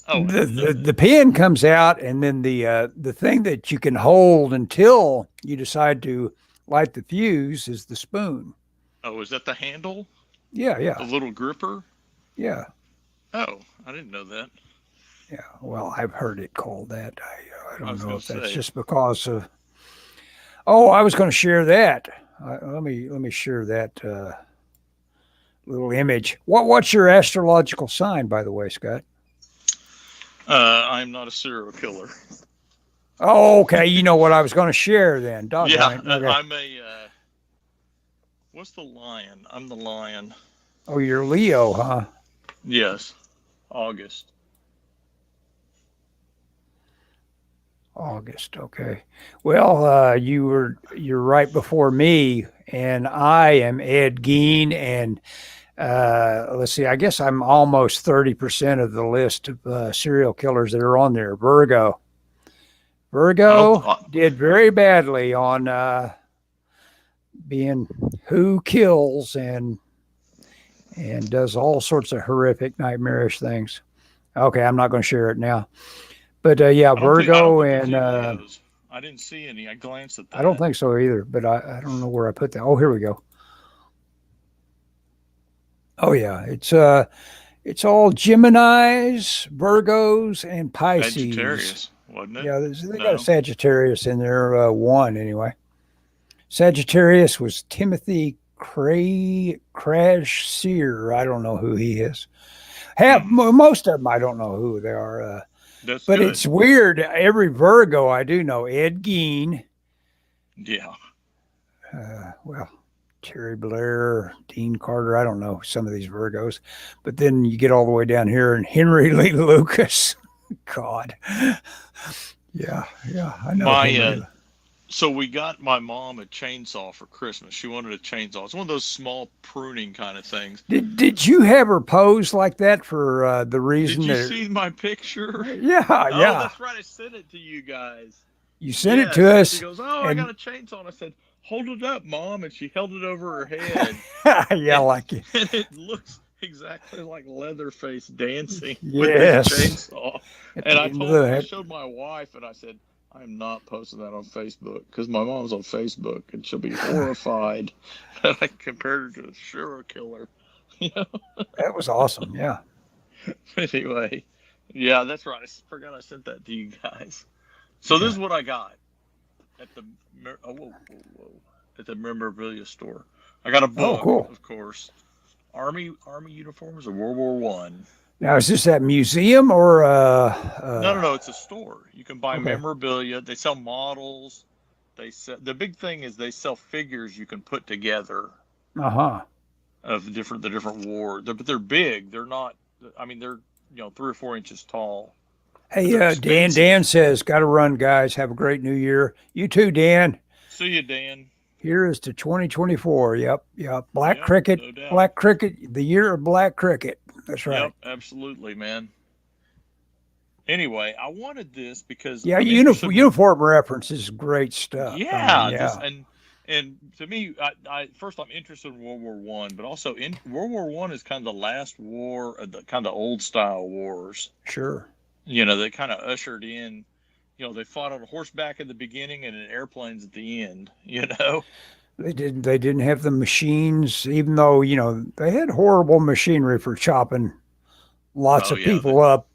Oh, the pin comes out, and then the thing that you can hold until you decide to light the fuse is the spoon. Oh, is that the handle? Yeah. The little gripper. Yeah. Oh, I didn't know that. Yeah, well, I've heard it called that. I don't know if that's just because of. Oh, I was going to share that. Let me share that little image. What's your astrological sign, by the way, Scott? I'm not a serial killer. Oh, okay. You know what I was going to share then. Yeah, okay. I'm a. What's the lion? I'm the lion. Oh, you're Leo, huh? Yes, August. Okay. Well, you're right before me, and I am Ed Gein, and let's see, I guess I'm almost 30% of the list of serial killers that are on there. Virgo did very badly on being who kills and does all sorts of horrific, nightmarish things. Okay, I'm not going to share it now. But yeah, Virgo and I didn't see any. I glanced at that. I don't think so either, but I don't know where I put that. Oh, here we go. Oh yeah, it's all Geminis, Virgos, and Pisces. Sagittarius, wasn't it? Yeah, they got a Sagittarius in there, one anyway. Sagittarius was Timothy Crash Sear. I don't know who he is. Most of them, I don't know who they are. That's But good. it's weird. Every Virgo I do know, Ed Gein, Yeah. well, Terry Blair, Dean Carter. I don't know some of these Virgos, but then you get all the way down here and Henry Lee Lucas. God, yeah, I know My Henry. So we got my mom a chainsaw for Christmas. She wanted a chainsaw. It's one of those small pruning kind of things. Did you have her pose like that for the Did reason you that? see my picture? Yeah, Oh, yeah. that's right. I sent it to you guys. You sent it to Yes. And she us, goes, "Oh, I got and a chainsaw." And I said, "Hold it up, Mom." And she held it over her head. yeah, And, like it. and it looks exactly like Leatherface dancing with this Yes. chainsaw. At And the I end of I that. showed my wife, and I said, "I'm not posting that on Facebook because my mom's on Facebook, and she'll be horrified that I compared her to a serial killer." You know. That was awesome. Yeah. Anyway, yeah, that's right. I forgot I sent that to you guys. So this is what I got at the at the memorabilia store. I got a Oh, book, cool. of course. Army uniforms of World War One. Now, is this at museum or No. It's a store. You can buy okay. memorabilia. They sell models. They sell. The big thing is they sell figures you can put together Uh-huh. of the different wars. But they're big. They're not. I mean, they're 3 or 4 inches tall. But Hey, they're Dan. expensive. Dan says, "Got to run, guys. Have a great New Year. You too, Dan. See you, Dan. Here is to 2024. Yep. Black Yep, cricket. no doubt. Black cricket. The year of black cricket. That's right. Yep, absolutely, man. Anyway, I wanted this because Yeah. I'm interested in, Uniform reference is great stuff. I yeah, mean, just yeah. and to me, I first I'm interested in World War One, but also in World War One is kind of the last war, the kind of old style wars. Sure. They kind of ushered in. They fought on horseback at the beginning and in airplanes at the end. They didn't have the machines, even though they had horrible machinery for chopping lots Oh of yeah, people up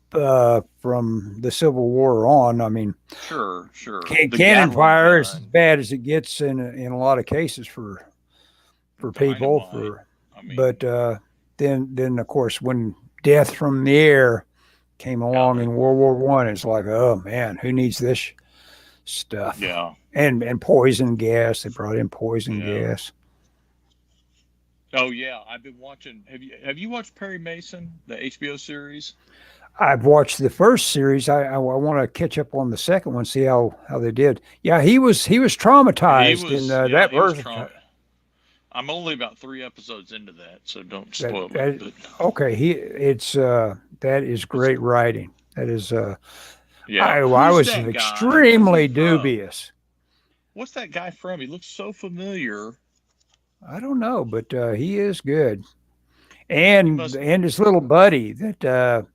from the Civil War on. I mean, sure. The cannon Gatling fire is as gun, bad as it gets in a lot of cases for people. dynamite. I mean, But then of course when death from the air came yeah, along in World War One, it's like, oh man, who needs this stuff? yeah, And poison gas. They brought in poison yeah. gas. Oh yeah, I've been watching. Have you watched Perry Mason, the HBO series? I've watched the first series. I want to catch up on the second one, see how they did. Yeah, he was traumatized in that He was version. I'm only about 3 episodes into that, so don't That, spoil that it. But okay. That is great writing. That is yeah, I who's was that guy? extremely dubious. What's that guy from? He looks so familiar. I don't know, but he is good. He And must. his little buddy that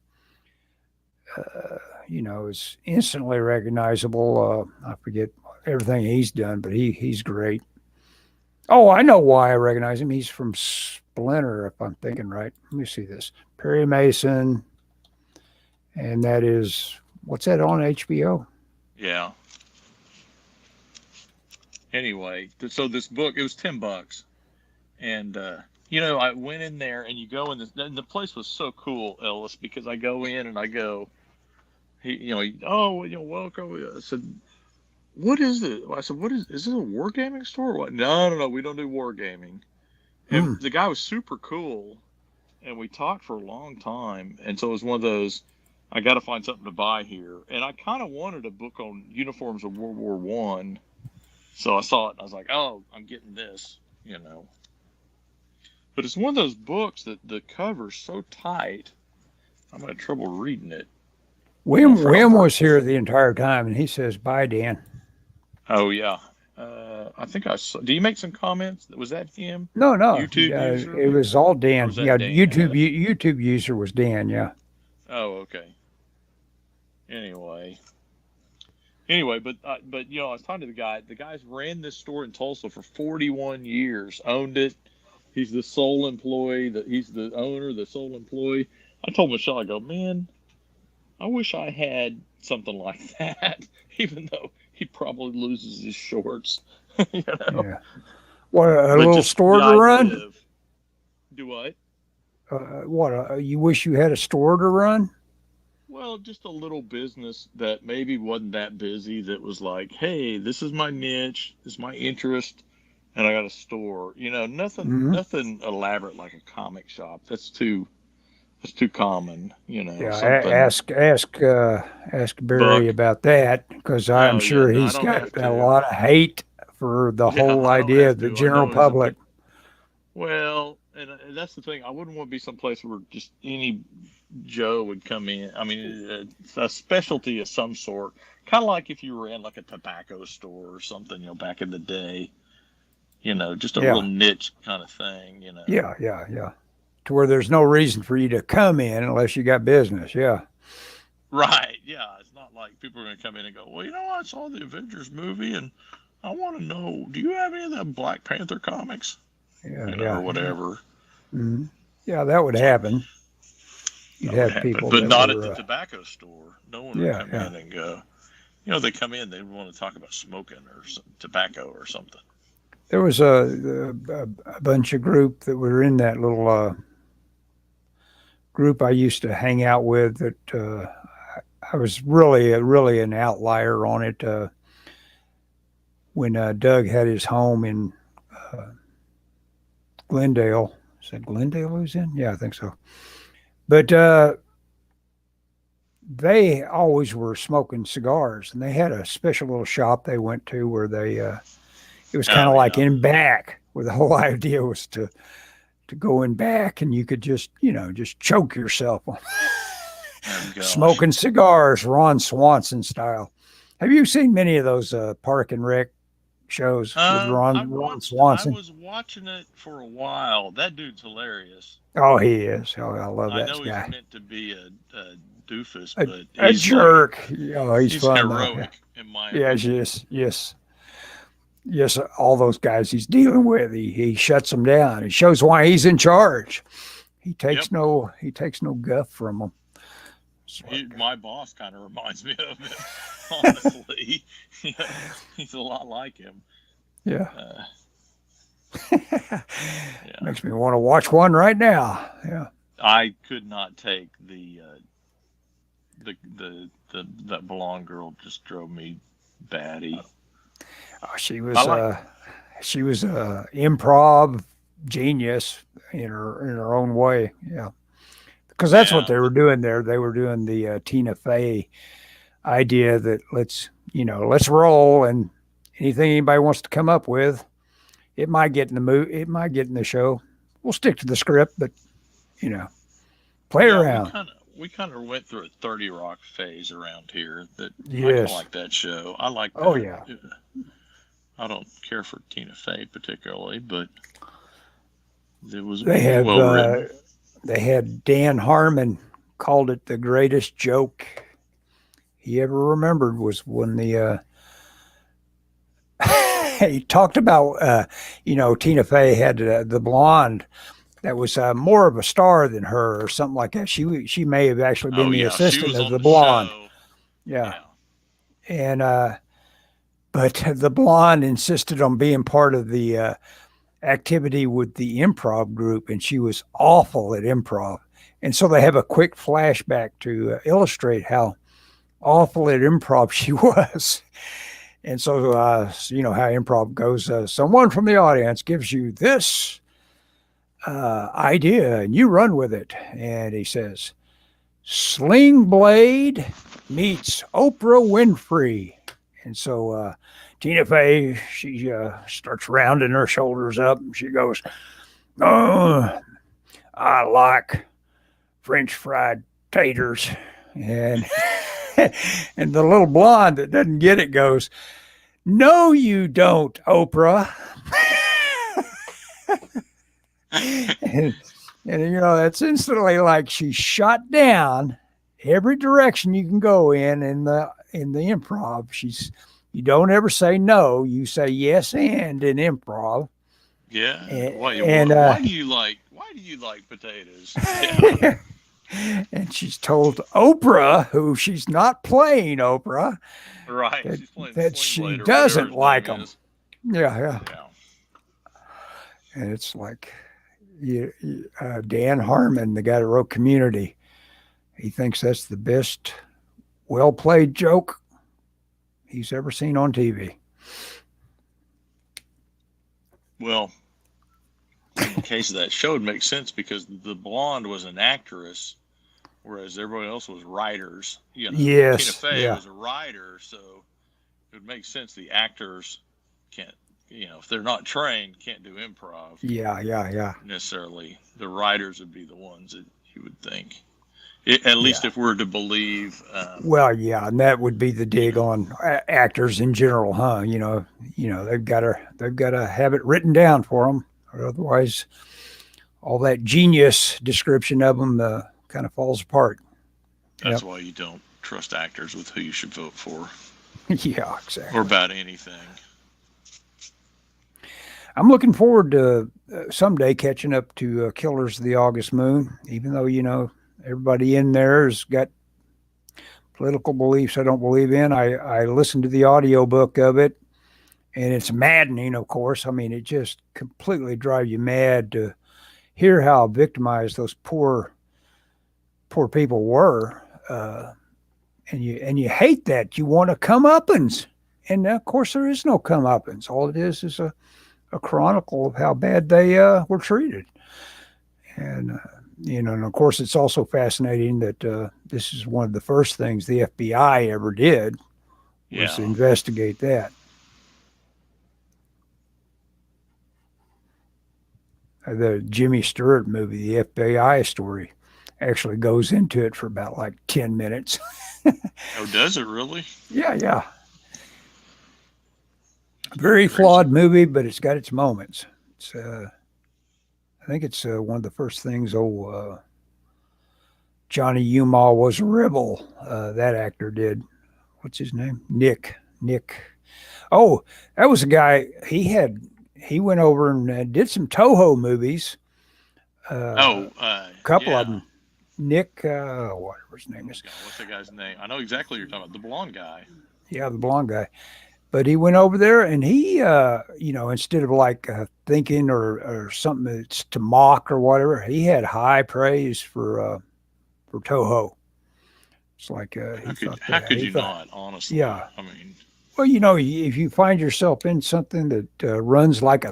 is instantly recognizable. I forget everything he's done, but he's great. Oh, I know why I recognize him. He's from Splinter, if I'm thinking right. Let me see this. Perry Mason, and that is what's that on HBO? Yeah. Anyway, so this book, it was $10, and I went in there, and you go in this, and the place was so cool, Ellis, because I go in and I go, welcome. I said, what is it? I said, is this a wargaming store? Or what? No, we don't do wargaming. And the guy was super cool, and we talked for a long time. And so it was one of those, I got to find something to buy here. And I kind of wanted a book on uniforms of World War One. So I saw it, and I was like, oh, I'm getting this, But it's one of those books that the cover's so tight, I'm having trouble reading it. Wim was here the entire time, and he says, bye, Dan. Oh, yeah. I think I saw. Do you make some comments? Was that him? No. YouTube user? It was all Dan. Yeah, Dan? YouTube user was Dan, yeah. Oh, okay. Anyway, but I was talking to the guy. The guy's ran this store in Tulsa for 41 years, owned it. He's the sole employee. He's the owner, the sole employee. I told Michelle, I go, man, I wish I had something like that, even though he probably loses his shorts. Yeah. What, a But little just store the to run? idea of, do what? You wish you had a store to run? Well, just a little business that maybe wasn't that busy, that was like, hey, this is my niche, this is my interest, and I got a store. Nothing Hmm. nothing elaborate like a comic shop. That's too common, Yeah, something. ask Barry Buck. about that because I'm Oh yeah, sure no, I he's don't got have a to. lot of hate for the Yeah, whole I don't idea have of the to. I general know he's a big. public. Well, and that's the thing. I wouldn't want to be someplace where just any Joe would come in. I mean, it's a specialty of some sort, kind of like if you were in like a tobacco store or something, back in the day. Just a real Yeah, niche kind of thing. yeah. To where there's no reason for you to come in unless you got business. Yeah, Right? Yeah, it's not like people are going to come in and go, well, I saw the Avengers movie and I want to know, do you have any of the Black Panther comics? Or yeah. whatever. Hmm. Yeah, that would It's like happen. You'd that would have happen, people but that not at were, the tobacco store. No one would yeah, come yeah. in and go, they come in, they want to talk about smoking or tobacco or something. There was a bunch of group that were in that little group I used to hang out with that I was really an outlier on it when Doug had his home in uh, Glendale. Is that Glendale he was in? Yeah, I think so. But they always were smoking cigars, and they had a special little shop they went to where it was kind Oh of like yeah. in back, where the whole idea was to go in back, and you could just just choke yourself on Oh gosh. smoking cigars, Ron Swanson style. Have you seen many of those Park and Rec shows with Ron I Swanson? was watching it for a while. That dude's hilarious. Oh, he is. Oh, I love I that know he's guy. meant to be a doofus, A, but a he's like jerk. Oh, he's he's fun though. Yeah. heroic in my Yes, opinion. yes, yes, yes. All those guys he's dealing with, he shuts them down. He shows why he's in charge. Yep. He takes no guff from them. It's like, My boss kind of reminds me of him, honestly. Yeah, he's a lot like him. yeah. Uh, yeah, Makes me want to watch one right now. Yeah. I could not take the that blonde girl. Just drove me batty. Oh, I like. she was a improv genius in her own way. Yeah. Because that's what Yeah, they were doing there. They were doing the Tina Fey idea that let's roll and anything anybody wants to come up with, it might get in the it might get in the show. We'll stick to the script, but you know, play yeah. We around. kind of we kind of went through a 30 Rock phase around here. That I kind of Yes. like that show. I like Oh that. yeah. I don't care for Tina Fey particularly, but it was They have well written. they had Dan Harmon called it the greatest joke he ever remembered was when the he talked about Tina Fey had the blonde that was more of a star than her or something like that. She may have actually been Oh the yeah, she assistant was of on the the blonde. show. Yeah, Yeah. and but the blonde insisted on being part of the activity with the improv group, and she was awful at improv. And so they have a quick flashback to illustrate how awful at improv she was. And so, you know how improv goes. Someone from the audience gives you this idea, and you run with it. And he says, "Sling Blade meets Oprah Winfrey." And so Tina Fey, she starts rounding her shoulders up, and she goes, "Oh, I like French fried taters." And and the little blonde that doesn't get it goes, "No, you don't, Oprah." and, that's instantly like she's shot down every direction you can go in the improv. You don't ever say no, you say yes and in improv. Yeah. Why? And Why do you like potatoes? Yeah. and she's told Oprah, who she's not playing Oprah, Right. that She's playing that Sling she Blade or whatever doesn't his like name them. is. Yeah, yeah. Yeah. And it's like Dan Harmon, the guy that wrote Community, he thinks that's the best well-played joke he's ever seen on TV. Well, in the case of that show, it makes sense because the blonde was an actress, whereas everybody else was writers. You know, Yes, Tina Fey yeah, was a writer, so it would make sense the actors can't, if they're not trained, can't do improv yeah. necessarily. The writers would be the ones that you would think. At least Yeah. if we're to believe. Well, yeah, and that would be the dig on actors in general, huh? They've got to have it written down for them, or otherwise, all that genius description of them kind of falls apart. That's Yep. why you don't trust actors with who you should vote for Yeah, or exactly. about anything. I'm looking forward to someday catching up to Killers of the August Moon, even though everybody in there has got political beliefs I don't believe in. I listened to the audiobook of it, and it's maddening, of course. I mean, it just completely drives you mad to hear how victimized those poor people were, and you hate that. You want a comeuppance, and of course there is no comeuppance. All it is a chronicle of how bad they were treated, and of course it's also fascinating that this is one of the first things the FBI ever did was to Yeah. investigate that. The Jimmy Stewart movie, the FBI story, actually goes into it for about like 10 minutes. Oh, does it really? Yeah. Very Crazy. flawed movie, but it's got its moments. I think it's one of the first things Johnny Umall was a rebel. That actor did. What's his name? Nick. Oh, that was a guy. He went over and did some Toho movies. A couple of Yeah. them. Nick, whatever his name Oh, is. God, what's the guy's name? I know exactly what you're talking about. The blonde guy. Yeah, the blonde guy. But he went over there and he, instead of like thinking or something that's to mock or whatever, he had high praise for Toho. It's like How could he you thought, not? Honestly, yeah. I mean, Well, if you find yourself in something that runs like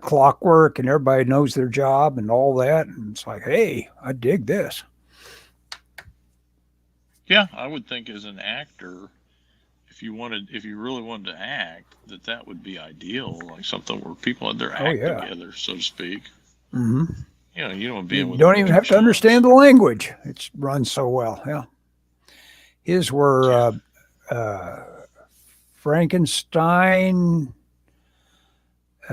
clockwork and everybody knows their job and all that, and it's like, hey, I dig this. yeah, I would think as an actor, if you really wanted to act, that would be ideal, like something where people had their Oh act yeah. together, so to speak. Hmm. You don't want to be You in with a don't bunch even of have to chumps. understand the language. It's run so well. Yeah. His were Yeah. Frankenstein,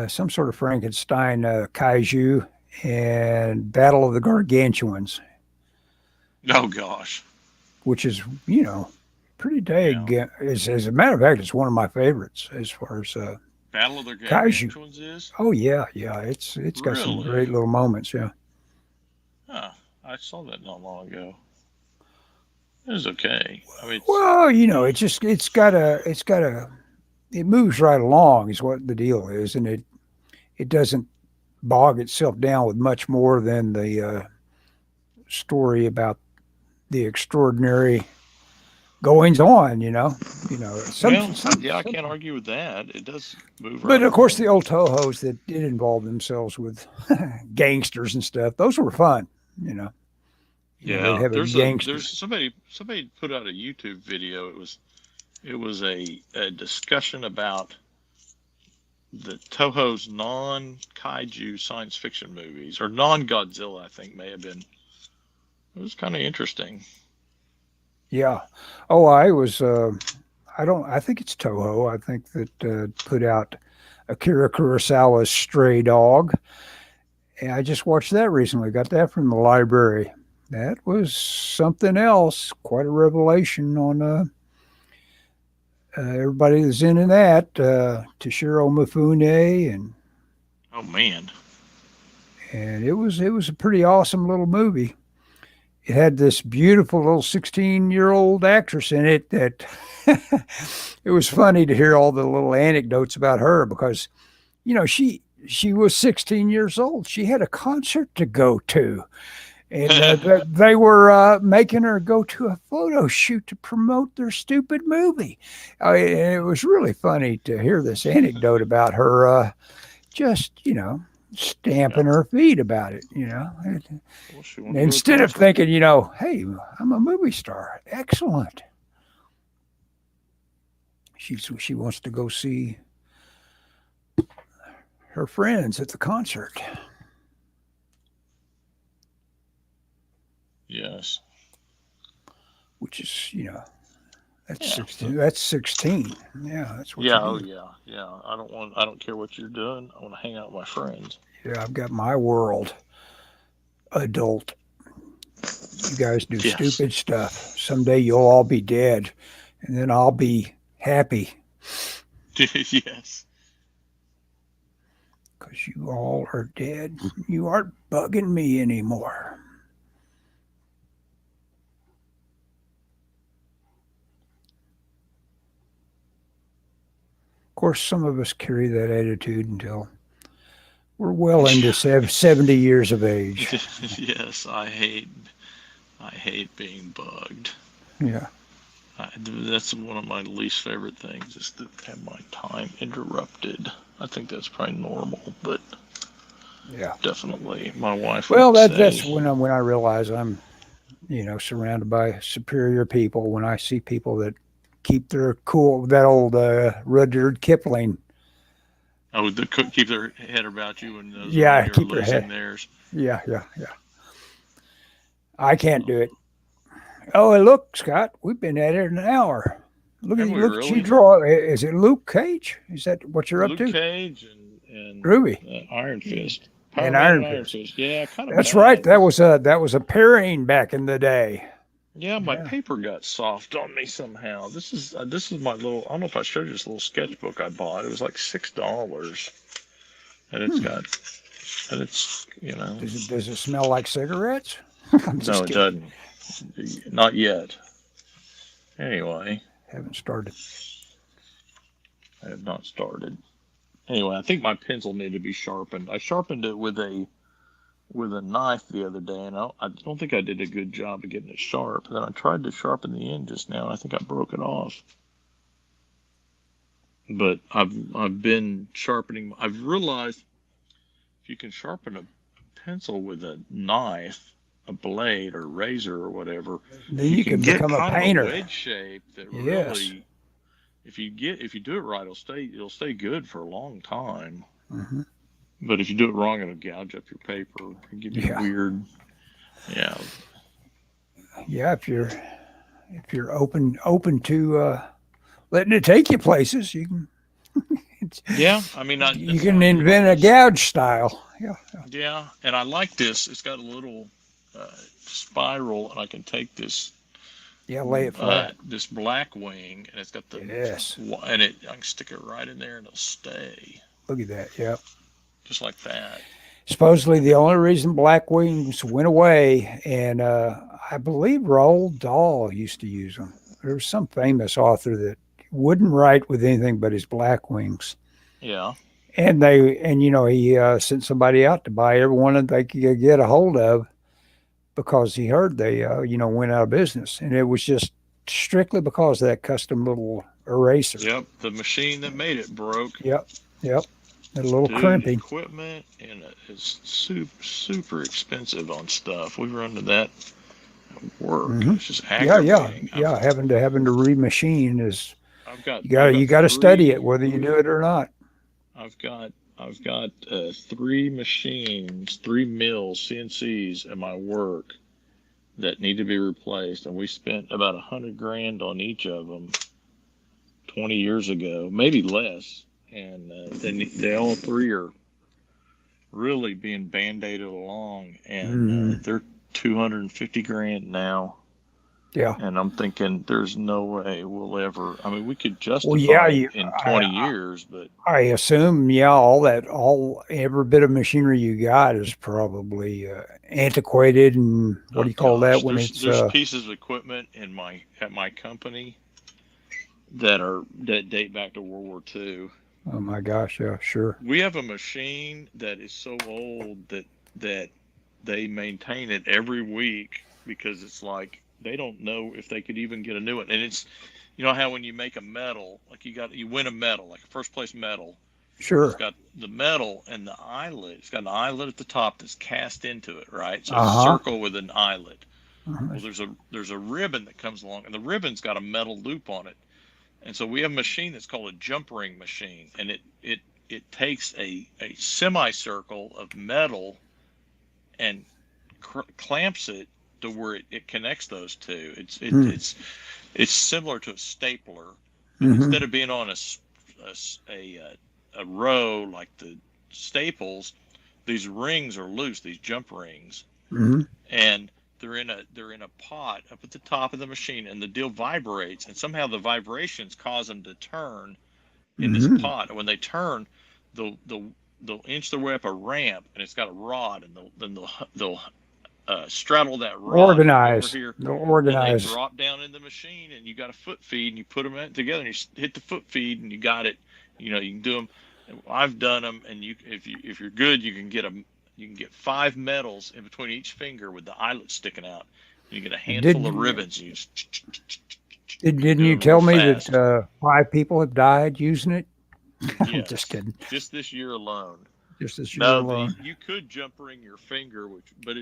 some sort of Frankenstein kaiju, and Battle of the Gargantuans, Oh gosh. which is pretty Yeah. dang. As a matter of fact, it's one of my favorites as far as Battle of the kaiju. Gargantuans is Oh yeah. It's got some really. great little moments. Yeah. Huh. I saw that not long ago. It was okay. I mean, Well, it moves right along is what the deal is, and it doesn't bog itself down with much more than the story about the extraordinary goings on. yeah, I can't argue with that. It does move right But of course, along. the old Tohos that did involve themselves with gangsters and stuff, those were fun. They'd Yeah, have a gangster. there's somebody put out a YouTube video. It was a discussion about the Toho's non kaiju science fiction movies, or non Godzilla, I think may have been. It was kind of interesting. Yeah. Oh, I was. I don't. I think it's Toho. I think that put out Akira Kurosawa's Stray Dog. And I just watched that recently. Got that from the library. That was something else. Quite a revelation on everybody that's in that. Toshiro Mifune, Oh man. and it was a pretty awesome little movie. It had this beautiful little 16-year-old actress in it that it was funny to hear all the little anecdotes about her because she she was 16 years old. She had a concert to go to. And they were making her go to a photo shoot to promote their stupid movie. And it was really funny to hear this anecdote about her just, stamping her feet about it, Well, Instead of thinking, hey, I'm a movie star. Excellent. She wants to go see her friends at the concert. Yes. Which is, that's 16. That's 16. Yeah, that's what. Yeah. Oh, yeah. I don't care what you're doing. I want to hang out with my friends. Yeah, I've got my world. Adult. You guys do stupid stuff. Someday you'll all be dead, and then I'll be happy. Yes. Because you all are dead. You aren't bugging me anymore. Of course, some of us carry that attitude until we're well into 70 years of age. Yes, I hate being bugged. Yeah. That's one of my least favorite things, is to have my time interrupted. I think that's probably normal, but yeah, definitely my wife. Well, that's when I realize I'm, surrounded by superior people. When I see people that keep their cool, that old Rudyard Kipling. Oh, they keep their head about you, and those keep their head. Theirs. Yeah. I can't do it. Oh, look, Scott, we've been at it an hour. Look at you draw. Is it Luke Cage? Is that what you're up to? Luke Cage and Ruby, Iron Fist, and Iron Fist. Yeah, kind of. That's right. That was a pairing back in the day. Yeah, my paper got soft on me somehow. This is my little. I don't know if I showed you this little sketchbook I bought. It was like $6, and it's got, and it's Does it smell like cigarettes? No, it doesn't. Not yet. Anyway. Haven't started. I have not started. Anyway, I think my pencil needed to be sharpened. I sharpened it with a knife the other day, and I don't think I did a good job of getting it sharp. And then I tried to sharpen the end just now, and I think I broke it off. But I've been sharpening. I've realized if you can sharpen a pencil with a knife, a blade or razor or whatever, then you can become a painter. A wedge shape that really, if you do it right, it'll stay good for a long time. Mm-hmm. But if you do it wrong, it'll gouge up your paper and give you weird. Yeah. Yeah, if you're open to letting it take you places, you can. Yeah, I mean, you can invent a gouge style. Yeah. Yeah, and I like this. It's got a little spiral, and I can take this. Yeah, lay it flat. This black wing, and it's got the and I can stick it right in there, and it'll stay. Look at that. Yeah. Just like that. Supposedly, the only reason black wings went away, and I believe Roald Dahl used to use them. There was some famous author that wouldn't write with anything but his black wings. Yeah. And he sent somebody out to buy every one that they could get a hold of, because he heard they went out of business, and it was just strictly because of that custom little eraser. Yep, the machine that made it broke. Yep. A little crimping. Equipment, and it's super expensive on stuff. We run into that at work. Mm-hmm. It's just aggravating. Yeah. Having to remachine is. You got to study it, whether you do it or not. I've got 3 machines, 3 mills, CNCs at my work that need to be replaced, and we spent about $100,000 on each of them 20 years ago, maybe less. And they all 3 are really being band-aided along, and they're $250,000 now. Yeah. And I'm thinking there's no way we'll ever. I mean, we could justify it in 20 years, but I assume every bit of machinery you got is probably antiquated, and what do you call that when there's pieces of equipment at my company that date back to World War II. Oh my gosh, yeah, sure. We have a machine that is so old that they maintain it every week because it's like they don't know if they could even get a new one. And it's, you know how when you make a medal, like you win a medal, like a first place medal, it's Sure. got the metal and the eyelet. It's got an eyelet at the top that's cast into it, right? So it's a Uh-huh. circle with an eyelet. Uh-huh. Well, there's a ribbon that comes along, and the ribbon's got a metal loop on it. And so we have a machine that's called a jump ring machine, and it takes a semicircle of metal and clamps it to where it connects those two. Hmm. It's similar to a stapler, but Mm-hmm. instead of being on a row like the staples, these rings are loose, these jump rings, Mm-hmm. and they're in a pot up at the top of the machine, and the deal vibrates, and somehow the vibrations cause them to turn in this Mm-hmm. pot. And when they turn, they'll inch their way up a ramp, and it's got a rod, and they'll straddle that rod from over Organize. here, They'll and they organize. drop down in the machine, and you got a foot feed, and you put them together, and you hit the foot feed, and you got it. You know, you can do them. I've done them, and if you're good, you can get them. You can get 5 medals in between each finger with the eyelet sticking out. And you get a handful of Did, ribbons. And you just didn't do you them real tell me that fast. 5 people have died using it? I'm just Yes, kidding. just this year alone. Just this year No, alone. you could jump ring your finger, but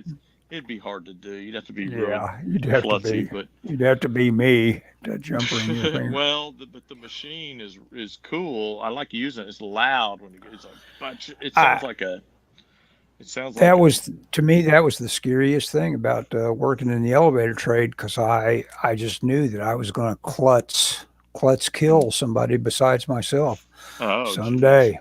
it'd be hard to do. You'd have to be really Yeah, you'd have to klutzy. be. But You'd have to be me to jump ring your finger. well, but the machine is cool. I like using it. It's loud when it's a bunch. I It sounds like that a was to me that was the scariest thing about working in the elevator trade because I just knew that I was going to klutz kill somebody besides myself oh geez, someday.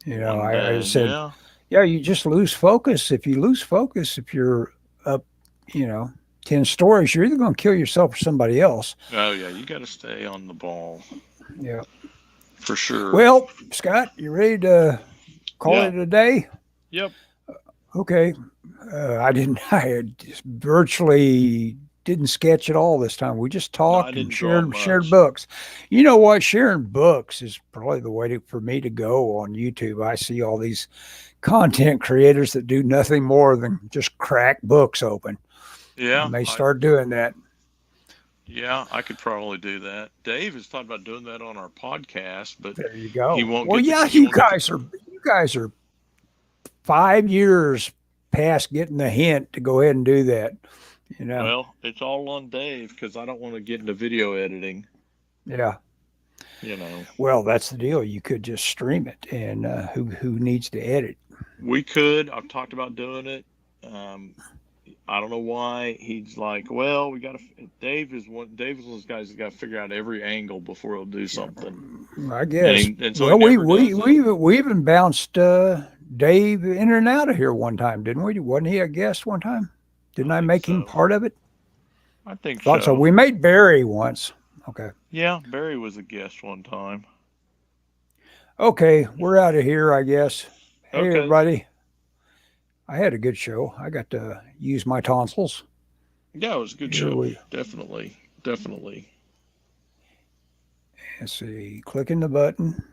You know, one I day, just said, yeah. yeah, you just lose focus. If you lose focus, if you're up, you know, 10 stories, you're either going to kill yourself or somebody else. Oh yeah, you got to stay on the ball Yeah. for sure. Well, Scott, you ready to call Yeah. it a day? Yep. Okay. I didn't, I just virtually didn't sketch at all this time. We just No, I talked and didn't draw shared much. books. You know what? Sharing books is probably the way for me to go on YouTube. I see all these content creators that do nothing more than just crack books open. I Yeah, may start doing that. I could probably do that. Dave has talked about doing that on our podcast, but There you he go. won't Well, get the yeah, he won't get the. you guys are 5 years past getting the hint to go ahead and do that. You know, Well, it's all on Dave because I don't want to get into video editing. yeah. You know, Well, that's the deal. You could just stream it, and who needs to edit? we could. I've talked about doing it. Um, I don't know why he's like, well, we got to. Dave is one of those guys that got to figure out every angle before he'll do Yeah, something, I guess. and so he Well, never does it. we even bounced Dave in and out of here one time, didn't we? Wasn't he a guest one time? I Didn't I think make him so. part of it? I think Thought so. so. We made Barry once. Okay. Yeah, Barry was a guest one time. Okay, we're out of here, I guess. Hey, Okay. everybody. I had a good show. I got to use my tonsils. Yeah, it was a good Here show. we Definitely. Definitely. let's see. Clicking the button.